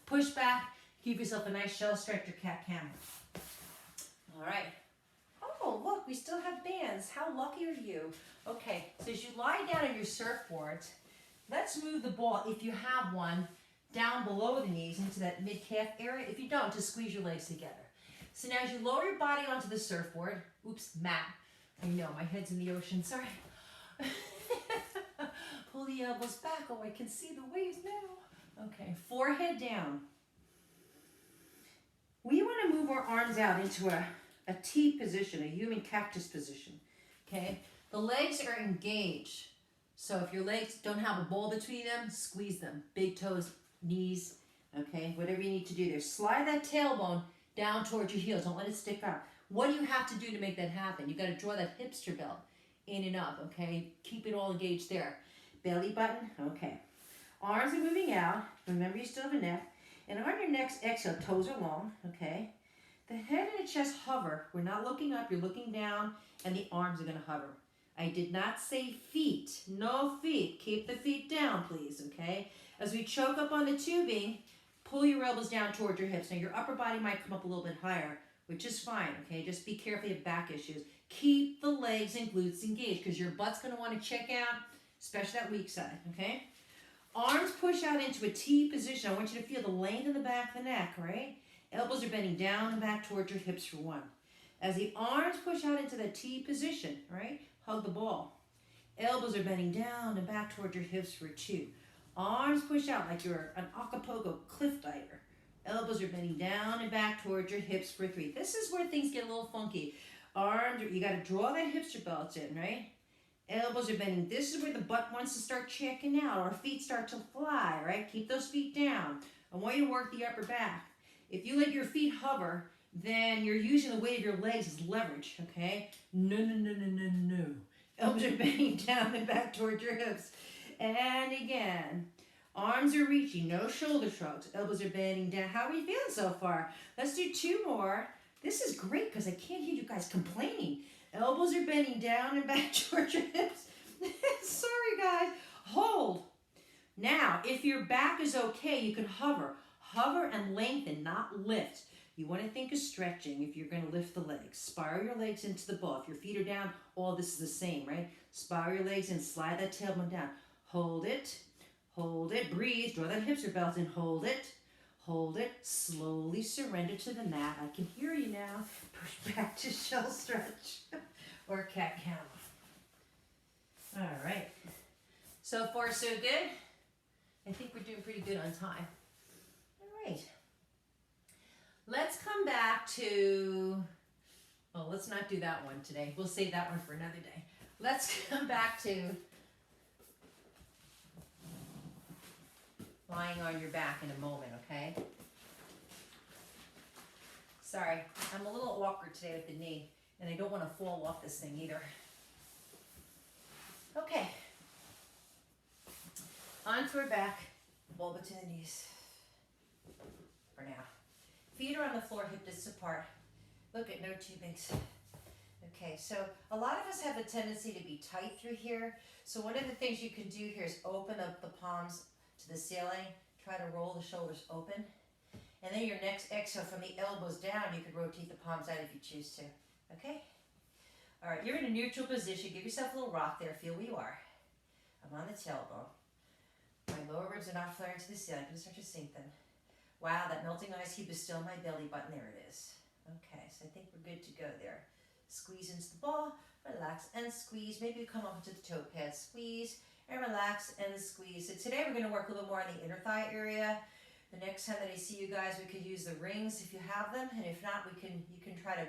Push back. Give yourself a nice shell stretch or cat camel. All right. Oh, look, we still have bands. How lucky are you? Okay, so as you lie down on your surfboard, let's move the ball, if you have one, down below the knees into that mid-calf area. If you don't, just squeeze your legs together. So now as you lower your body onto the surfboard, mat. I know, my head's in the ocean, sorry. Pull the elbows back. Oh, I can see the waves now. Okay, forehead down. We want to move our arms out into a T position, a human cactus position, okay? The legs are engaged. So if your legs don't have a ball between them, squeeze them. Big toes, knees, okay? Whatever you need to do there. Slide that tailbone down towards your heels. Don't let it stick out. What do you have to do to make that happen? You got to draw that hipster belt in and up, okay? Keep it all engaged there. Belly button, okay. Arms are moving out. Remember, you still have a neck. And on your next exhale, toes are long, okay? The head and the chest hover. We're not looking up, you're looking down, and the arms are going to hover. I did not say feet. No feet. Keep the feet down, please, okay? As we choke up on the tubing, pull your elbows down towards your hips. Now, your upper body might come up a little bit higher, which is fine, okay? Just be careful of back issues. Keep the legs and glutes engaged because your butt's going to want to check out, especially that weak side, okay? Arms push out into a T position. I want you to feel the length in the back of the neck, right? Elbows are bending down and back towards your hips for 1. As the arms push out into the T position, right? Hug the ball. Elbows are bending down and back towards your hips for 2. Arms push out like you're an Acapulco cliff diver. Elbows are bending down and back towards your hips for 3. This is where things get a little funky. Arms, you got to draw that hipster belt in, right? Elbows are bending. This is where the butt wants to start checking out. Our feet start to fly, right? Keep those feet down. I want you to work the upper back. If you let your feet hover, then you're using the weight of your legs as leverage, okay? No, no, no, no, no, no. Elbows are bending down and back towards your hips. And again, arms are reaching, no shoulder shrugs. Elbows are bending down. How are we feeling so far? Let's do 2 more. This is great because I can't hear you guys complaining. Elbows are bending down and back towards your hips. Sorry, guys. Hold. Now, if your back is okay, you can hover. Hover and lengthen, not lift. You want to think of stretching if you're going to lift the legs. Spiral your legs into the ball. If your feet are down, all this is the same, right? Spiral your legs and slide that tailbone down. Hold it. Hold it. Breathe. Draw that hipster belt in. Hold it. Hold it. Slowly surrender to the mat. I can hear you now. Push back to shell stretch or cat camel. All right. So far, so good. I think we're doing pretty good on time. All right. Let's come back to, well, let's not do that one today. We'll save that one for another day. Let's come back to lying on your back in a moment, okay? Sorry, I'm a little awkward today with the knee, and I don't want to fall off this thing either. Okay. Onto our back, ball between the knees. For now. Feet are on the floor, hip discs apart. Look at no tubings. Okay, so a lot of us have a tendency to be tight through here. So one of the things you can do here is open up the palms to the ceiling. Try to roll the shoulders open. And then your next exhale from the elbows down, you can rotate the palms out if you choose to. Okay? All right, you're in a neutral position. Give yourself a little rock there. Feel where you are. I'm on the tailbone. My lower ribs are not flaring to the ceiling. I'm going to start to sink them. Wow, that melting ice cube is still in my belly button. There it is. Okay, so I think we're good to go there. Squeeze into the ball, relax and squeeze. Maybe you come up into the toe pad. Squeeze and relax and squeeze. So today we're going to work a little more on the inner thigh area. The next time that I see you guys, we could use the rings if you have them, and if not, you can try to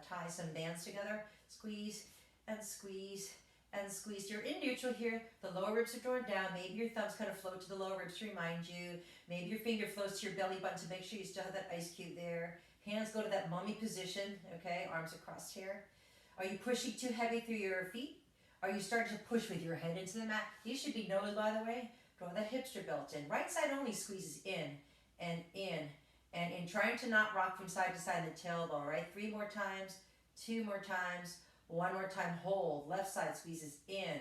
tie some bands together. Squeeze and squeeze and squeeze. You're in neutral here. The lower ribs are drawn down. Maybe your thumbs kind of float to the lower ribs to remind you. Maybe your finger floats to your belly button to make sure you still have that ice cube there. Hands go to that mummy position, okay? Arms across here. Are you pushing too heavy through your feet? Are you starting to push with your head into the mat? You should be nose, by the way. Draw that hipster belt in. Right side only squeezes in and in and in. Trying to not rock from side to side in the tailbone, right? 3 more times, 2 more times, 1 more time, hold. Left side squeezes in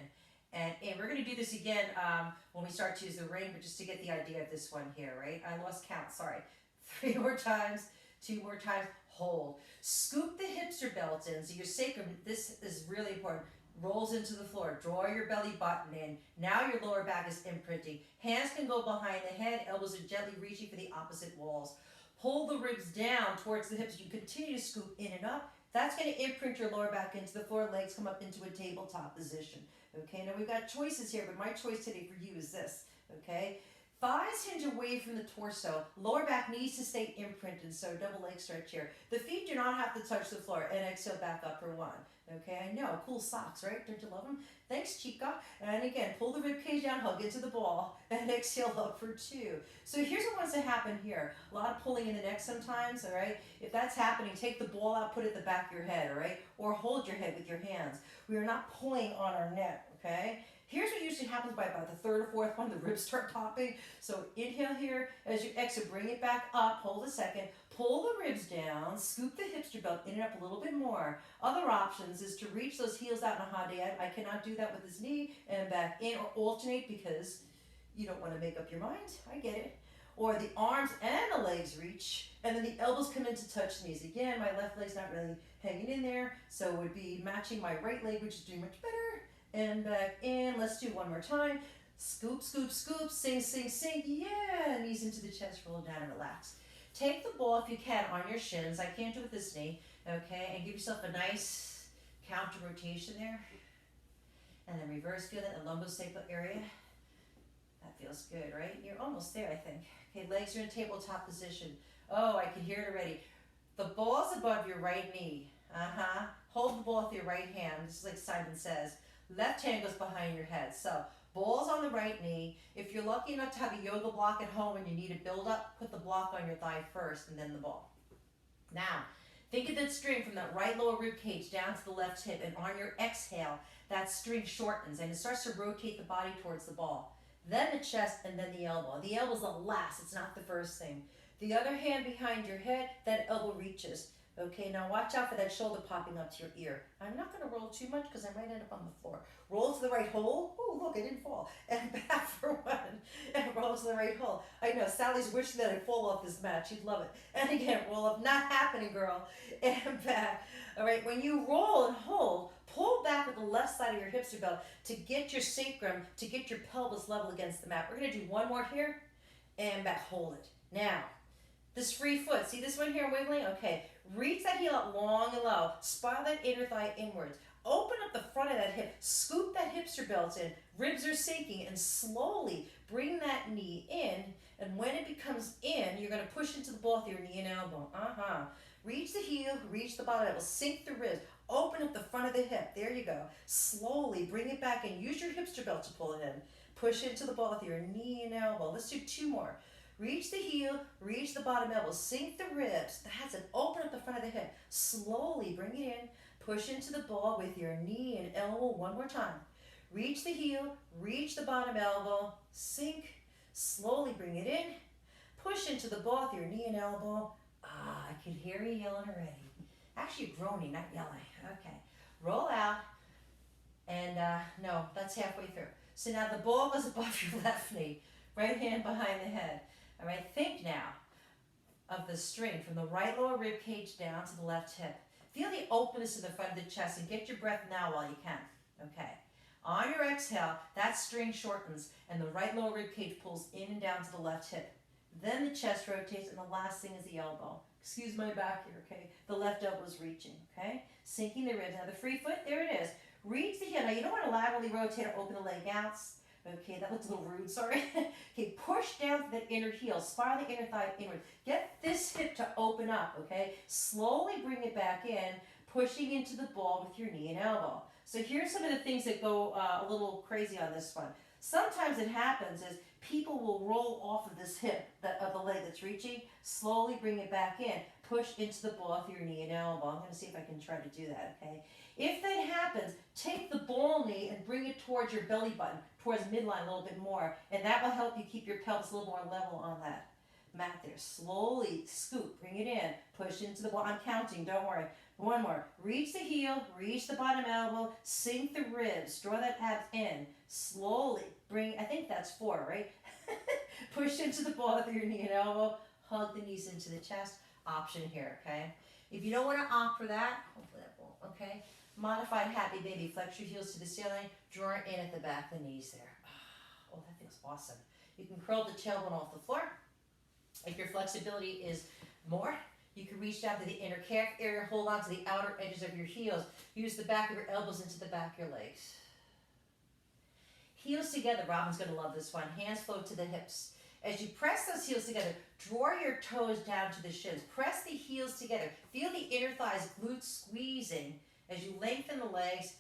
and in. We're going to do this again when we start to use the ring, but just to get the idea of this one here, right? I lost count, sorry. 3 more times, 2 more times, hold. Scoop the hipster belt in, so your sacrum, this is really important, rolls into the floor. Draw your belly button in. Now your lower back is imprinting. Hands can go behind the head, elbows are gently reaching for the opposite walls. Pull the ribs down towards the hips. You continue to scoop in and up. That's going to imprint your lower back into the floor. Legs come up into a tabletop position. Okay, now we've got choices here, but my choice today for you is this. Okay, thighs hinge away from the torso. Lower back needs to stay imprinted, so double leg stretch here. The feet do not have to touch the floor. And exhale back up for 1. Okay, I know, cool socks, right? Don't you love them? Thanks, chica. And again, pull the rib cage down, hug into the ball, and exhale up for 2. So here's what wants to happen here. A lot of pulling in the neck sometimes, all right? If that's happening, take the ball out, put it at the back of your head, all right? Or hold your head with your hands. We are not pulling on our neck, okay? Here's what usually happens by about the 3rd or 4th one, the ribs start popping. So inhale here, as you exhale, bring it back up, hold a second, pull the ribs down, scoop the hipster belt in and up a little bit more. Other options is to reach those heels out in a hadi. I cannot do that with this knee, and back in, or alternate because you don't want to make up your mind. I get it. Or the arms and the legs reach, and then the elbows come in to touch the knees. Again, my left leg's not really hanging in there, so it would be matching my right leg, which is doing much better. And back in. Let's do 1 more time. Scoop, scoop, scoop. Sink, sink, sink. Yeah. Knees into the chest. Roll down and relax. Take the ball, if you can, on your shins. I can't do it with this knee. Okay. And give yourself a nice counter rotation there. And then reverse. Feel that in the lumbosacral area. That feels good, right? You're almost there, I think. Okay. Legs are in tabletop position. Oh, I can hear it already. The ball's above your right knee. Hold the ball with your right hand. This is like Simon says. Left hand goes behind your head. So ball's on the right knee. If you're lucky enough to have a yoga block at home and you need a build up, put the block on your thigh first and then the ball. Now, think of that string from that right lower rib cage down to the left hip, and on your exhale, that string shortens and it starts to rotate the body towards the ball. Then the chest and then the elbow. The elbow's the last, it's not the first thing. The other hand behind your head, that elbow reaches. Okay, now watch out for that shoulder popping up to your ear. I'm not going to roll too much because I might end up on the floor. Roll to the right hole. Oh, look, I didn't fall. And back for 1. And roll to the right hole. I know, Sally's wishing that I'd fall off this mat. She'd love it. And again, roll up. Not happening, girl. And back. All right, when you roll and hold, pull back with the left side of your hipster belt to get your sacrum, to get your pelvis level against the mat. We're going to do 1 more here. And back. Hold it. Now, this free foot. See this one here wiggling? Okay. Reach that heel out long and low. Spiral that inner thigh inwards. Open up the front of that hip. Scoop that hipster belt in. Ribs are sinking, and slowly bring that knee in. And when it becomes in, you're going to push into the ball with your knee and elbow. Reach the heel, reach the bottom elbow. Sink the ribs. Open up the front of the hip. There you go. Slowly bring it back in. Use your hipster belt to pull it in. Push into the ball with your knee and elbow. Let's do 2 more. Reach the heel, reach the bottom elbow, sink the ribs. That's it. Open up the front of the hip. Slowly bring it in. Push into the ball with your knee and elbow 1 more time. Reach the heel, reach the bottom elbow, sink. Slowly bring it in. Push into the ball with your knee and elbow. I can hear you yelling already. Actually groaning, not yelling. Okay. Roll out. And no, that's halfway through. So now the ball was above your left knee. Right hand behind the head. All right, think now. of the string from the right lower rib cage down to the left hip. Feel the openness in the front of the chest and get your breath now while you can. Okay. On your exhale, that string shortens and the right lower rib cage pulls in and down to the left hip. Then the chest rotates and the last thing is the elbow. Excuse my back here, okay? The left elbow is reaching, okay? Sinking the ribs. Now the free foot, there it is. Reach the heel. Now you don't want to laterally rotate or open the leg out. Okay, that looks a little rude, sorry. Okay, push down to that inner heel. Spiral the inner thigh inward. Get this hip to open up, okay? Slowly bring it back in, pushing into the ball with your knee and elbow. So here's some of the things that go a little crazy on this one. Sometimes it happens is people will roll off of this hip of the leg that's reaching, slowly bring it back in, push into the ball with your knee and elbow. I'm going to see if I can try to do that, okay? If that happens, take the ball knee and bring it towards your belly button, towards midline a little bit more, and that will help you keep your pelvis a little more level on that mat there. Slowly scoop, bring it in, push into the ball. I'm counting, don't worry. One more. Reach the heel, reach the bottom elbow, sink the ribs, draw that abs in. Slowly bring, I think that's 4, right? Push into the ball with your knee and elbow, hug the knees into the chest. Option here, okay? If you don't want to opt for that, hopefully that won't, okay? Modified happy baby, flex your heels to the ceiling, draw it in at the back of the knees there. Oh, that feels awesome. You can curl the tailbone off the floor. If your flexibility is more, you can reach down to the inner calf area, hold on to the outer edges of your heels. Use the back of your elbows into the back of your legs. Heels together, Robin's going to love this one. Hands flow to the hips. As you press those heels together, draw your toes down to the shins. Press the heels together. Feel the inner thighs, glutes squeezing as you lengthen the legs.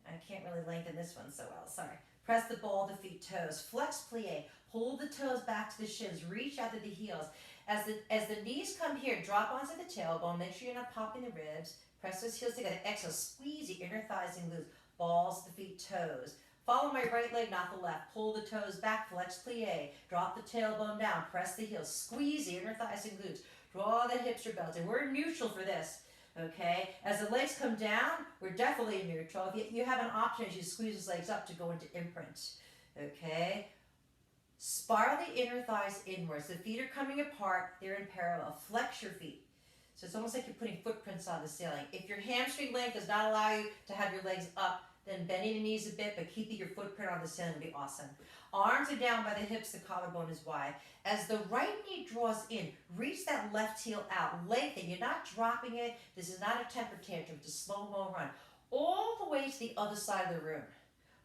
I can't really lengthen this one so well, sorry. Press the ball to feet, toes. Flex plie. Hold the toes back to the shins. Reach out to the heels. As the knees come here, drop onto the tailbone. Make sure you're not popping the ribs. Press those heels together. Exhale, squeeze the inner thighs and glutes. Balls to the feet, toes. Follow my right leg, not the left. Pull the toes back, flex plie. Drop the tailbone down. Press the heels. Squeeze the inner thighs and glutes. Draw the hips or belts. And we're neutral for this. Okay, as the legs come down, we're definitely neutral. You have an option as you squeeze those legs up to go into imprint. Okay, spiral the inner thighs inwards. The feet are coming apart, they're in parallel. Flex your feet. So it's almost like you're putting footprints on the ceiling. If your hamstring length does not allow you to have your legs up, then bending the knees a bit, but keeping your footprint on the ceiling would be awesome. Arms are down by the hips, the collarbone is wide. As the right knee draws in, reach that left heel out, lengthen. You're not dropping it. This is not a temper tantrum, it's a slow-mo run. All the way to the other side of the room,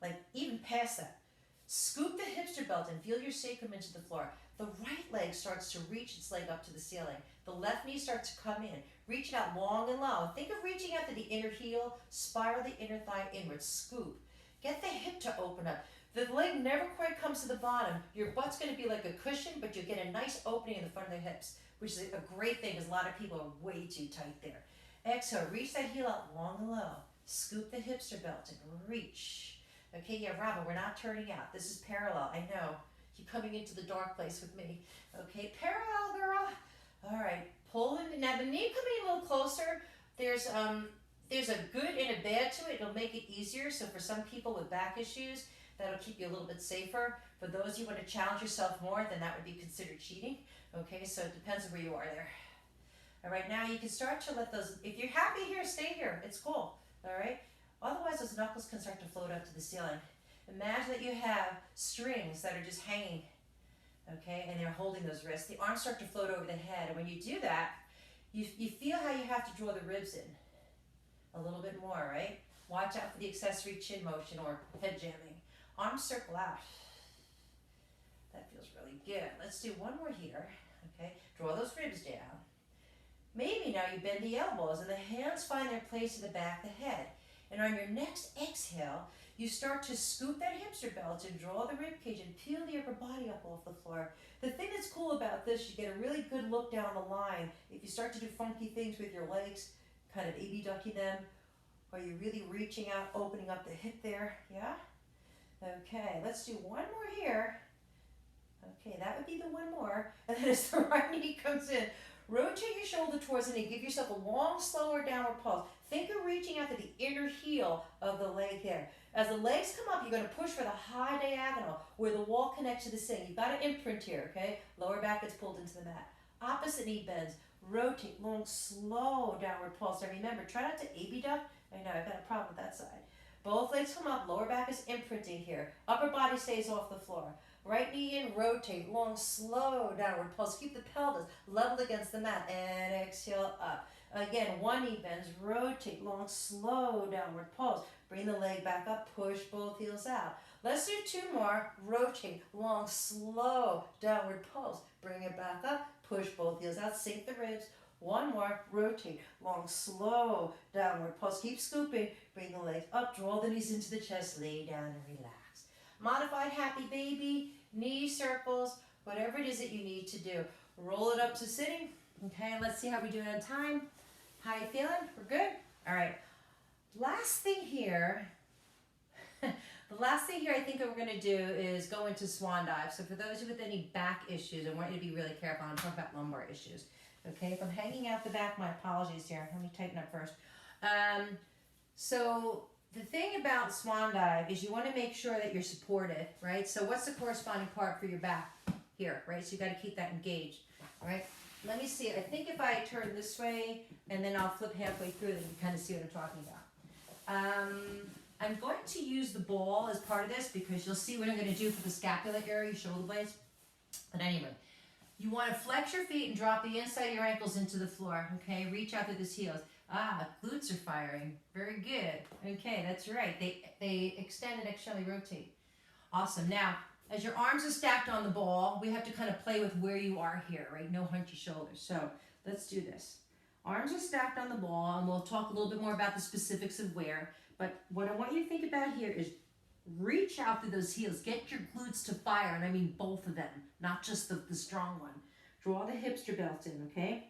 like even past that. Scoop the hipster belt and feel your sacrum into the floor. The right leg starts to reach its leg up to the ceiling. The left knee starts to come in. Reach it out long and low. Think of reaching out to the inner heel. Spiral the inner thigh inward. Scoop. Get the hip to open up. The leg never quite comes to the bottom. Your butt's going to be like a cushion, but you get a nice opening in the front of the hips, which is a great thing because a lot of people are way too tight there. Exhale. Reach that heel out long and low. Scoop the hipster belt and reach. Okay, yeah, Robin, we're not turning out. This is parallel. I know. You're coming into the dark place with me. Okay, parallel, girl. All right, pull in. Now, the knee coming a little closer. There's a good and a bad to it. It'll make it easier. So for some people with back issues, that'll keep you a little bit safer. For those you want to challenge yourself more, then that would be considered cheating. Okay, so it depends on where you are there. All right, now you can start to let those, if you're happy here, stay here. It's cool. All right. Otherwise, those knuckles can start to float up to the ceiling. Imagine that you have strings that are just hanging, okay, and they're holding those wrists. The arms start to float over the head, and when you do that, you feel how you have to draw the ribs in a little bit more, right? Watch out for the accessory chin motion or head jamming. Arms circle out. That feels really good. Let's do one more here, okay? Draw those ribs down. Maybe now you bend the elbows, and the hands find their place in the back of the head. And on your next exhale, you start to scoop that hipster belt and draw the rib cage and peel the upper body up off the floor. The thing that's cool about this, you get a really good look down the line. If you start to do funky things with your legs, kind of abducting them, or you're really reaching out, opening up the hip there, yeah? Okay, let's do one more here. Okay, that would be the one more. And then as the right knee comes in, rotate your shoulder towards the knee. Give yourself a long, slower downward pulse. Think of reaching out to the inner heel of the leg here. As the legs come up, you're going to push for the high diagonal where the wall connects to the ceiling. You've got to imprint here, okay? Lower back gets pulled into the mat. Opposite knee bends. Rotate, long, slow downward pulse. Now remember, try not to abduct. I know, I've got a problem with that side. Both legs come up, lower back is imprinting here. Upper body stays off the floor. Right knee in, rotate, long, slow downward pulse. Keep the pelvis level against the mat, and exhale up. Again, one knee bends, rotate, long, slow downward pulse. Bring the leg back up, push both heels out. Let's do two more. Rotate, long, slow downward pulse. Bring it back up, push both heels out, sink the ribs. One more, rotate, long, slow downward pulse. Keep scooping, bring the legs up, draw the knees into the chest, lay down and relax. Modified happy baby, knee circles, whatever it is that you need to do. Roll it up to sitting. Okay, let's see how we do it on time. How you feeling? We're good? All right. Last thing here, the last thing here I think that we're going to do is go into swan dive. So for those of you with any back issues, I want you to be really careful. I'm talking about lumbar issues. Okay, if I'm hanging out the back, my apologies here. Let me tighten up first. So the thing about swan dive is you want to make sure that you're supported, right? So what's the corresponding part for your back here, right? So you got to keep that engaged, all right? Let me see. I think if I turn this way and then I'll flip halfway through, then you can kind of see what I'm talking about. I'm going to use the ball as part of this because you'll see what I'm going to do for the scapula area, shoulder blades. But anyway, you want to flex your feet and drop the inside of your ankles into the floor, okay? Reach out to the heels. Glutes are firing. Very good. Okay, that's right. They extend and externally rotate. Awesome. Now, as your arms are stacked on the ball, we have to kind of play with where you are here, right? No hunchy shoulders. So let's do this. Arms are stacked on the ball, and we'll talk a little bit more about the specifics of where. But what I want you to think about here is reach out through those heels. Get your glutes to fire, and I mean both of them, not just the strong one. Draw the hipster belt in, okay?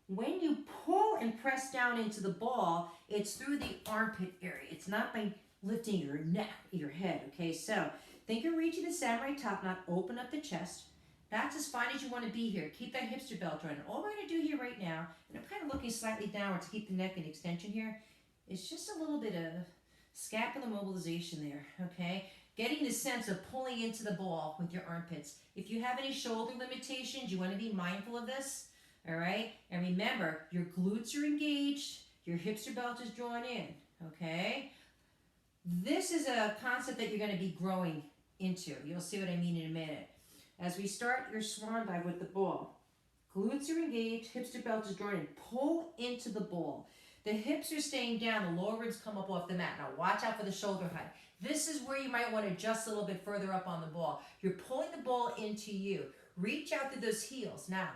When you pull and press down into the ball, it's through the armpit area. It's not by lifting your neck, your head, okay? So think you're reaching the samurai top knot, open up the chest. That's as fine as you want to be here. Keep that hipster belt running. All we're going to do here right now, and I'm kind of looking slightly downward to keep the neck in extension here, is just a little bit of scapular mobilization there, okay? Getting the sense of pulling into the ball with your armpits. If you have any shoulder limitations, you want to be mindful of this, all right? And remember, your glutes are engaged, your hipster belt is drawn in, okay? This is a concept that you're going to be growing into. You'll see what I mean in a minute. As we start your swan dive with the ball, glutes are engaged, hipster belt is drawn in. Pull into the ball. The hips are staying down, the lower ribs come up off the mat. Now watch out for the shoulder height. This is where you might want to adjust a little bit further up on the ball. You're pulling the ball into you. Reach out through those heels. Now,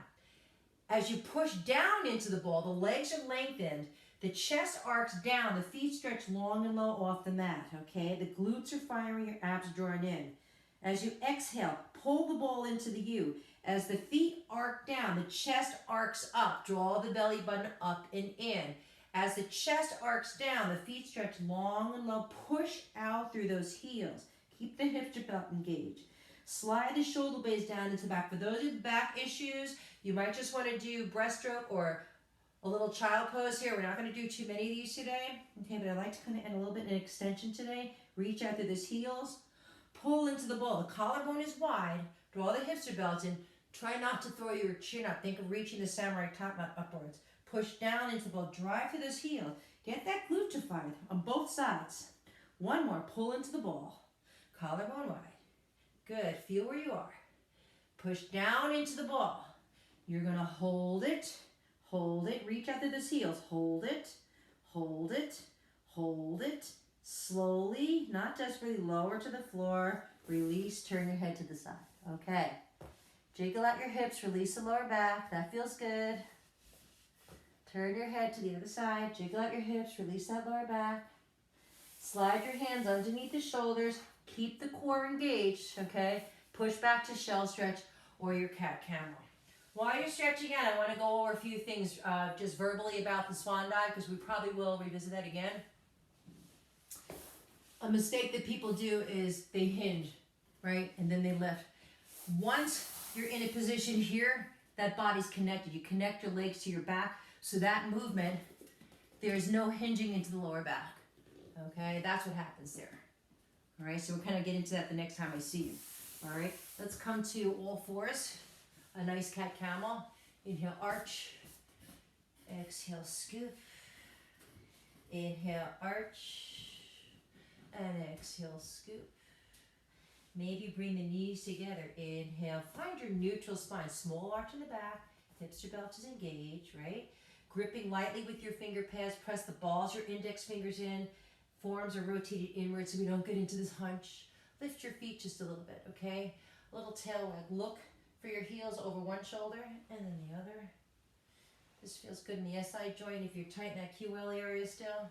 as you push down into the ball, the legs are lengthened, the chest arcs down, the feet stretch long and low off the mat, okay? The glutes are firing, your abs drawn in. As you exhale, pull the ball into the U. As the feet arc down, the chest arcs up. Draw the belly button up and in. As the chest arcs down, the feet stretch long and low. Push out through those heels. Keep the hipster belt engaged. Slide the shoulder blades down into the back. For those with back issues, you might just want to do breaststroke or a little child pose here. We're not going to do too many of these today. Okay, but I like to kind of end a little bit in extension today. Reach out through those heels. Pull into the ball. The collarbone is wide. Draw the hipster belt in. Try not to throw your chin up. Think of reaching the samurai top knot upwards. Push down into the ball. Drive through those heels. Get that glute to fire on both sides. One more. Pull into the ball. Collarbone wide. Good. Feel where you are. Push down into the ball. You're going to hold it. Hold it. Reach out through those heels. Hold it. Hold it. Hold it. Slowly, not desperately, lower to the floor. Release. Turn your head to the side. Okay. Jiggle out your hips. Release the lower back. That feels good. Turn your head to the other side. Jiggle out your hips. Release that lower back. Slide your hands underneath the shoulders. Keep the core engaged, okay? Push back to shell stretch or your cat camel. While you're stretching out, I want to go over a few things just verbally about the swan dive because we probably will revisit that again. A mistake that people do is they hinge, right? And then they lift. Once you're in a position here, that body's connected. You connect your legs to your back. So that movement, there's no hinging into the lower back. Okay, that's what happens there. All right, so we'll kind of get into that the next time I see you. All right, let's come to all fours. A nice cat camel. Inhale, arch. Exhale, scoop. Inhale, arch. And exhale, scoop. Maybe bring the knees together. Inhale, find your neutral spine. Small arch in the back. Hips to belt is engaged, right? Gripping lightly with your finger pads. Press the balls, your index fingers in. Forearms are rotated inward so we don't get into this hunch. Lift your feet just a little bit, okay? A little tail wag. Look for your heels over one shoulder and then the other. This feels good in the SI joint. If you're tight in that QL area still,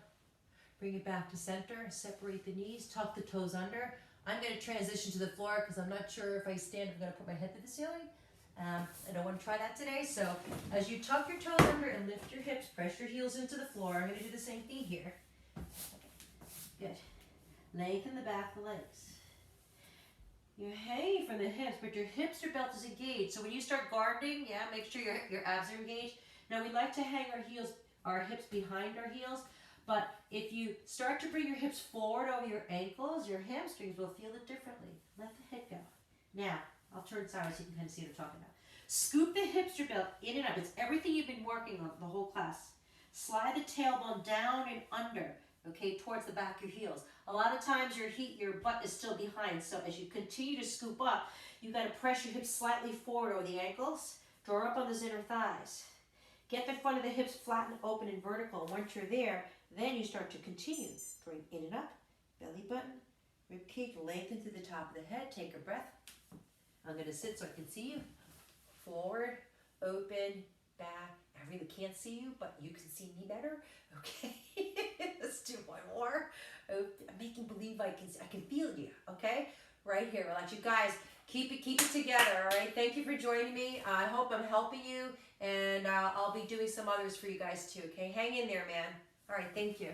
bring it back to center. Separate the knees. Tuck the toes under. I'm going to transition to the floor because I'm not sure if I stand, I'm going to put my head to the ceiling. I don't want to try that today. So as you tuck your toes under and lift your hips, press your heels into the floor. I'm going to do the same thing here. Good. Lengthen the back of the legs. You're hanging from the hips, but your hipster belt is engaged. So when you start gardening, yeah, make sure your abs are engaged. Now we like to hang our hips behind our heels. But if you start to bring your hips forward over your ankles, your hamstrings will feel it differently. Let the head go. Now, I'll turn sideways so you can kind of see what I'm talking about. Scoop the hipster belt in and up. It's everything you've been working on the whole class. Slide the tailbone down and under, okay, towards the back of your heels. A lot of times your butt is still behind, so as you continue to scoop up, you got to press your hips slightly forward over the ankles. Draw up on those inner thighs. Get the front of the hips flat and open and vertical. Once you're there, then you start to continue. Drawing in and up, belly button, rib cage, lengthen to the top of the head. Take a breath. I'm going to sit so I can see you. Forward, open, back. I really can't see you, but you can see me better. Okay, let's do one more. I'm making believe I can feel you. Okay, right here. Relax, you guys. Keep it together. All right. Thank you for joining me. I hope I'm helping you, and I'll be doing some others for you guys too. Okay, hang in there, man. All right. Thank you.